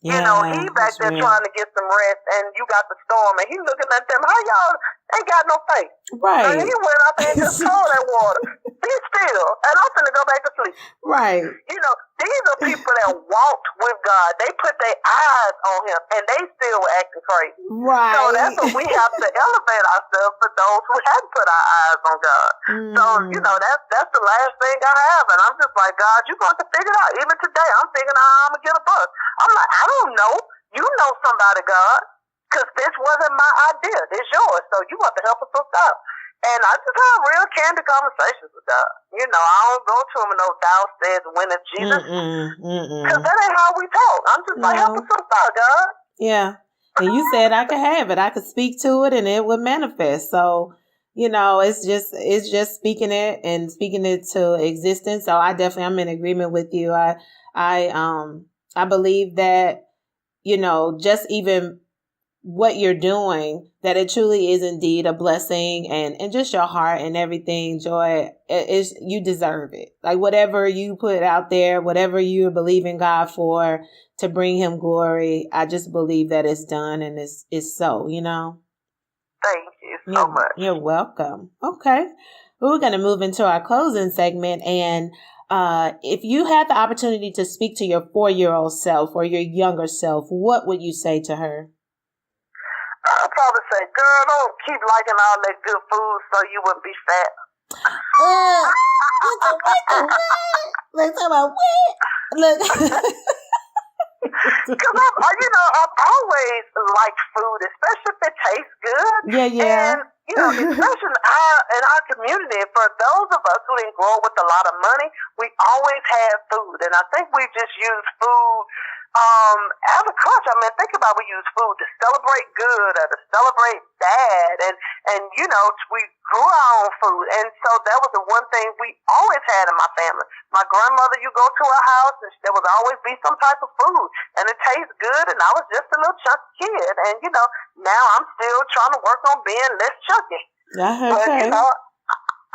Yeah, he back there trying to get some rest, and you got the storm, and he looking at them, how y'all ain't got no faith. Right. So he went up there and just told that water, be still, and I'm finna go back to sleep. Right. You know, these are people that walked with God. They put their eyes on him, and they still were acting crazy. Right. So that's what we have to elevate ourselves for those who hadn't put our eyes on God. So, you know, that's the last thing I have. And I'm just like, God, you're going to figure it out. Even today, I'm figuring out how I'm going to get a bus. I'm like, I don't know. You know somebody, God. Because this wasn't my idea. It's yours. So you want to help us hook up. And I just have real candid conversations with God. You know, I don't go to him in no thou says when it's Jesus. Because that ain't how we talk. I'm just like, help us hook up, God. Yeah. And you said I could have it. I could speak to it and it would manifest. So, you know, it's just speaking it and speaking it to existence. So I'm in agreement with you. I believe that, you know, just even what you're doing, that it truly is indeed a blessing, and just your heart and everything, Joy, you deserve it. Like whatever you put out there, whatever you believe in God for to bring him glory, I just believe that it's done and it's so, you know. Thank you so much. You're welcome. Okay. We're going to move into our closing segment. And if you had the opportunity to speak to your 4-year-old self or your younger self, what would you say to her? I'd probably say, girl, don't keep liking all that good food so you wouldn't be fat. Let's talk about what? Look. Because I've always liked food, especially if it tastes good. Yeah. And, you know, especially in our community, for those of us who didn't grow up with a lot of money, we always had food. And I think we just use food as a culture. I mean, think about we use food to celebrate good or to celebrate bad. And you know, we grew our own food. And so that was the one thing we always had in my family. My grandmother, you go to her house, and there would always be some type of food. And it tastes good, and I was just a little chunky kid. And, you know, now I'm still trying to work on being less chunky. Okay. But, you know,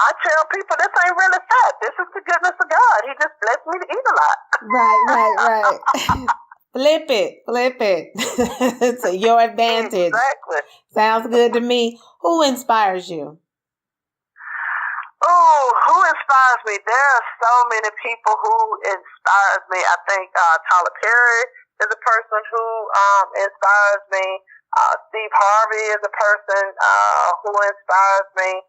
I tell people this ain't really fat. This is the goodness of God. He just blessed me to eat a lot. Right. Flip it. To your advantage. Exactly. Sounds good to me. Who inspires you? Oh, who inspires me? There are so many people who inspires me. I think Tyler Perry is a person who inspires me. Steve Harvey is a person who inspires me.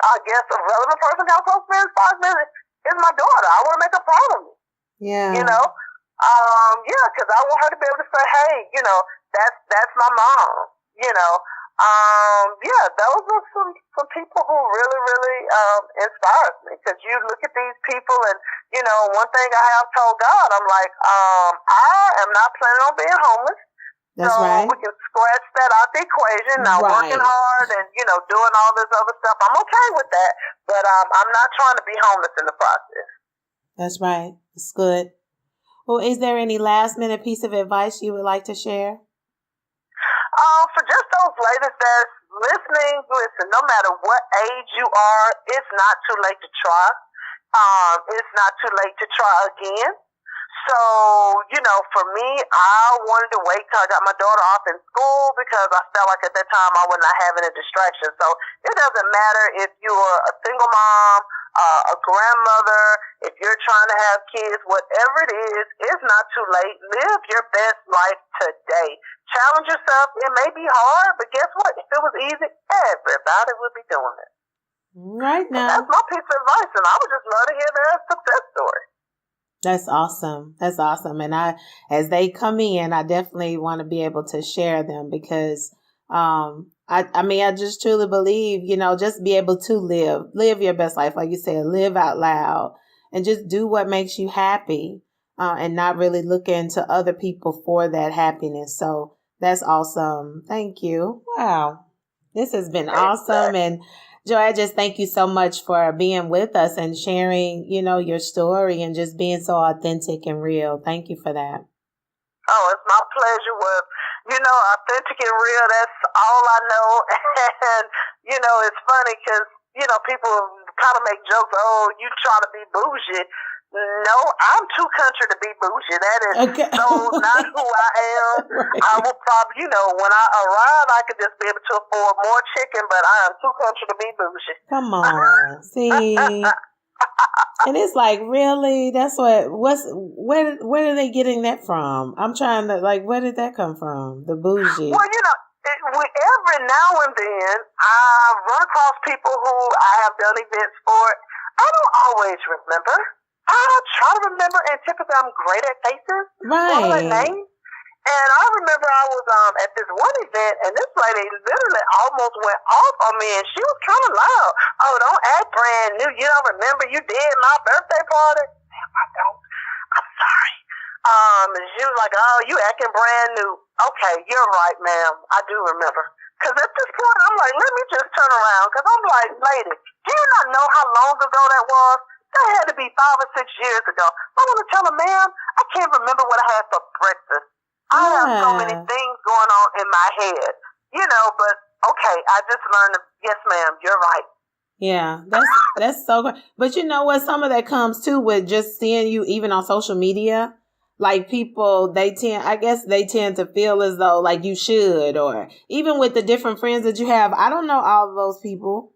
I guess a relevant person who close to me inspires me is my daughter. I want to make her proud of me. Yeah. You know? Because I want her to be able to say, hey, you know, that's my mom. You know? Those are some people who really, really inspires me. Because you look at these people and, you know, one thing I have told God, I'm like, I am not planning on being homeless. That's so right. we can scratch that out the equation. Now, working hard and, you know, doing all this other stuff, I'm okay with that. But I'm not trying to be homeless in the process. That's right. It's good. Well, is there any last-minute piece of advice you would like to share? For just those ladies that's listening, listen, no matter what age you are, it's not too late to try. It's not too late to try again. So, you know, for me, I wanted to wait till I got my daughter off in school because I felt like at that time I would not have any distractions. So it doesn't matter if you're a single mom, a grandmother, if you're trying to have kids, whatever it is, it's not too late. Live your best life today. Challenge yourself. It may be hard, but guess what? If it was easy, everybody would be doing it. Right now. So that's my piece of advice, and I would just love to hear their success story. That's awesome. And as they come in, I definitely want to be able to share them because, I just truly believe, you know, just be able to live your best life. Like you said, live out loud and just do what makes you happy, and not really look into other people for that happiness. So that's awesome. Thank you. Wow. This has been awesome. And Joy, I just thank you so much for being with us and sharing, you know, your story and just being so authentic and real. Thank you for that. Oh, it's my pleasure. Well, you know, authentic and real, that's all I know. And, you know, it's funny because, you know, people kind of make jokes, oh, you try to be bougie. No, I'm too country to be bougie. That is so not who I am. Right. I will probably, when I arrive, I could just be able to afford more chicken, but I am too country to be bougie. Come on. See? And it's like, really? That's where are they getting that from? I'm trying to, where did that come from? The bougie. Well, every now and then, I run across people who I have done events for. I don't always remember. I try to remember, and typically I'm great at faces. Right. Names. And I remember I was at this one event, and this lady literally almost went off on me, and she was kind of loud. Oh, don't act brand new. You don't remember you did my birthday party? Damn, I don't. I'm sorry. She was like, oh, you acting brand new. Okay, you're right, ma'am. I do remember. Because at this point, I'm like, let me just turn around. Because I'm like, lady, do you not know how long ago that was? That had to be 5 or 6 years ago. I want to tell her, ma'am, I can't remember what I had for breakfast. I have so many things going on in my head, but okay, I just learned, yes, ma'am, you're right. Yeah, that's so great. But you know what? Some of that comes too with just seeing you even on social media. Like people, they tend to feel as though like you should, or even with the different friends that you have. I don't know all of those people.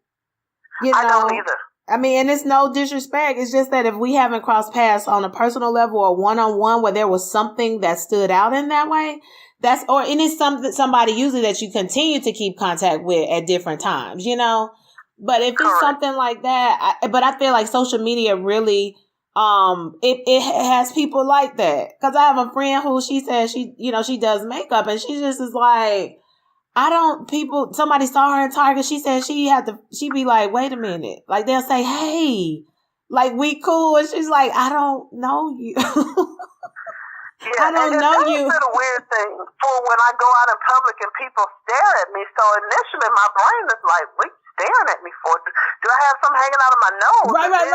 I don't either. I mean, and it's no disrespect. It's just that if we haven't crossed paths on a personal level or one-on-one where there was something that stood out in that way, and it's somebody usually that you continue to keep contact with at different times, But if it's something like that, but I feel like social media really, it has people like that. Cause I have a friend who she says she does makeup, and she just is like, somebody saw her in Target. She said she'd be like, wait a minute. Like they'll say, hey, like we cool. And she's like, I don't know you. Yeah, I don't know you. That's a weird thing for when I go out in public and people stare at me. So initially my brain is like, what are you staring at me for? Do I have something hanging out of my nose? Right. They'll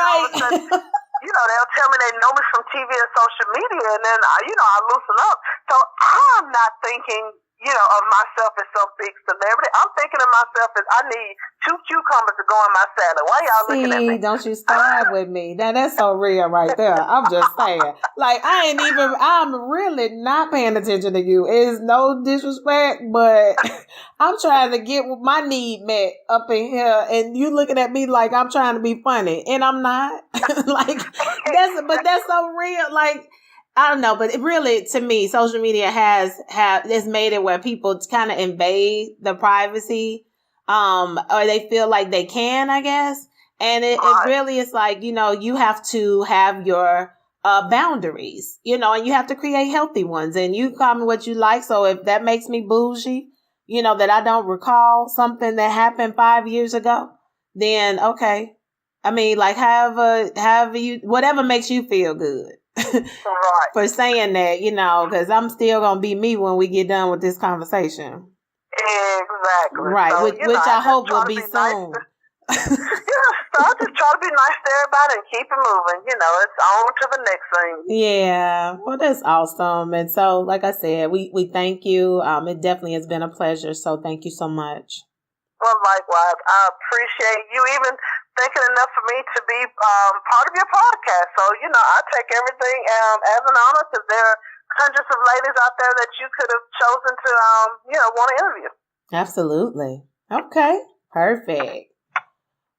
tell me they know me from TV and social media, and then, I loosen up. So I'm not thinking, of myself as some big celebrity. I'm thinking of myself as I need 2 cucumbers to go in my salad. Why y'all looking at me? Don't you start with me. Now that's so real right there. I'm just saying. Like I'm really not paying attention to you. It's no disrespect, but I'm trying to get my need met up in here, and you looking at me like I'm trying to be funny, and I'm not. That's so real. Like, I don't know, but it really, to me, social media has made it where people kind of invade the privacy, or they feel like they can, I guess. And it really is like, you have to have your boundaries, and you have to create healthy ones. And you call me what you like. So if that makes me bougie, that I don't recall something that happened 5 years ago, then okay. I mean, like, whatever makes you feel good. Right. For saying that, because I'm still going to be me when we get done with this conversation. Exactly. Right, so, which I hope will be soon. So I just try to be nice to everybody and keep it moving. It's on to the next thing. Yeah, well, that's awesome. And so, like I said, we thank you. It definitely has been a pleasure. So thank you so much. Well, likewise, I appreciate you even thinking enough for me to be part of your podcast. So, I take everything as an honor, because there are hundreds of ladies out there that you could have chosen to, want to interview. Absolutely. Okay. Perfect.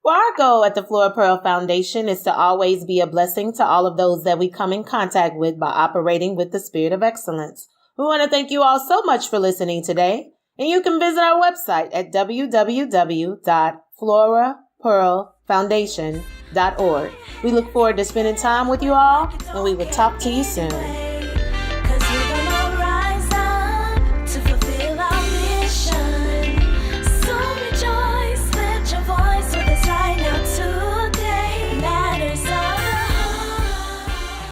Well, our goal at the Flora Pearl Foundation is to always be a blessing to all of those that we come in contact with by operating with the spirit of excellence. We want to thank you all so much for listening today. And you can visit our website at www.florapearlfoundation.org. We look forward to spending time with you all, and we will talk to you soon.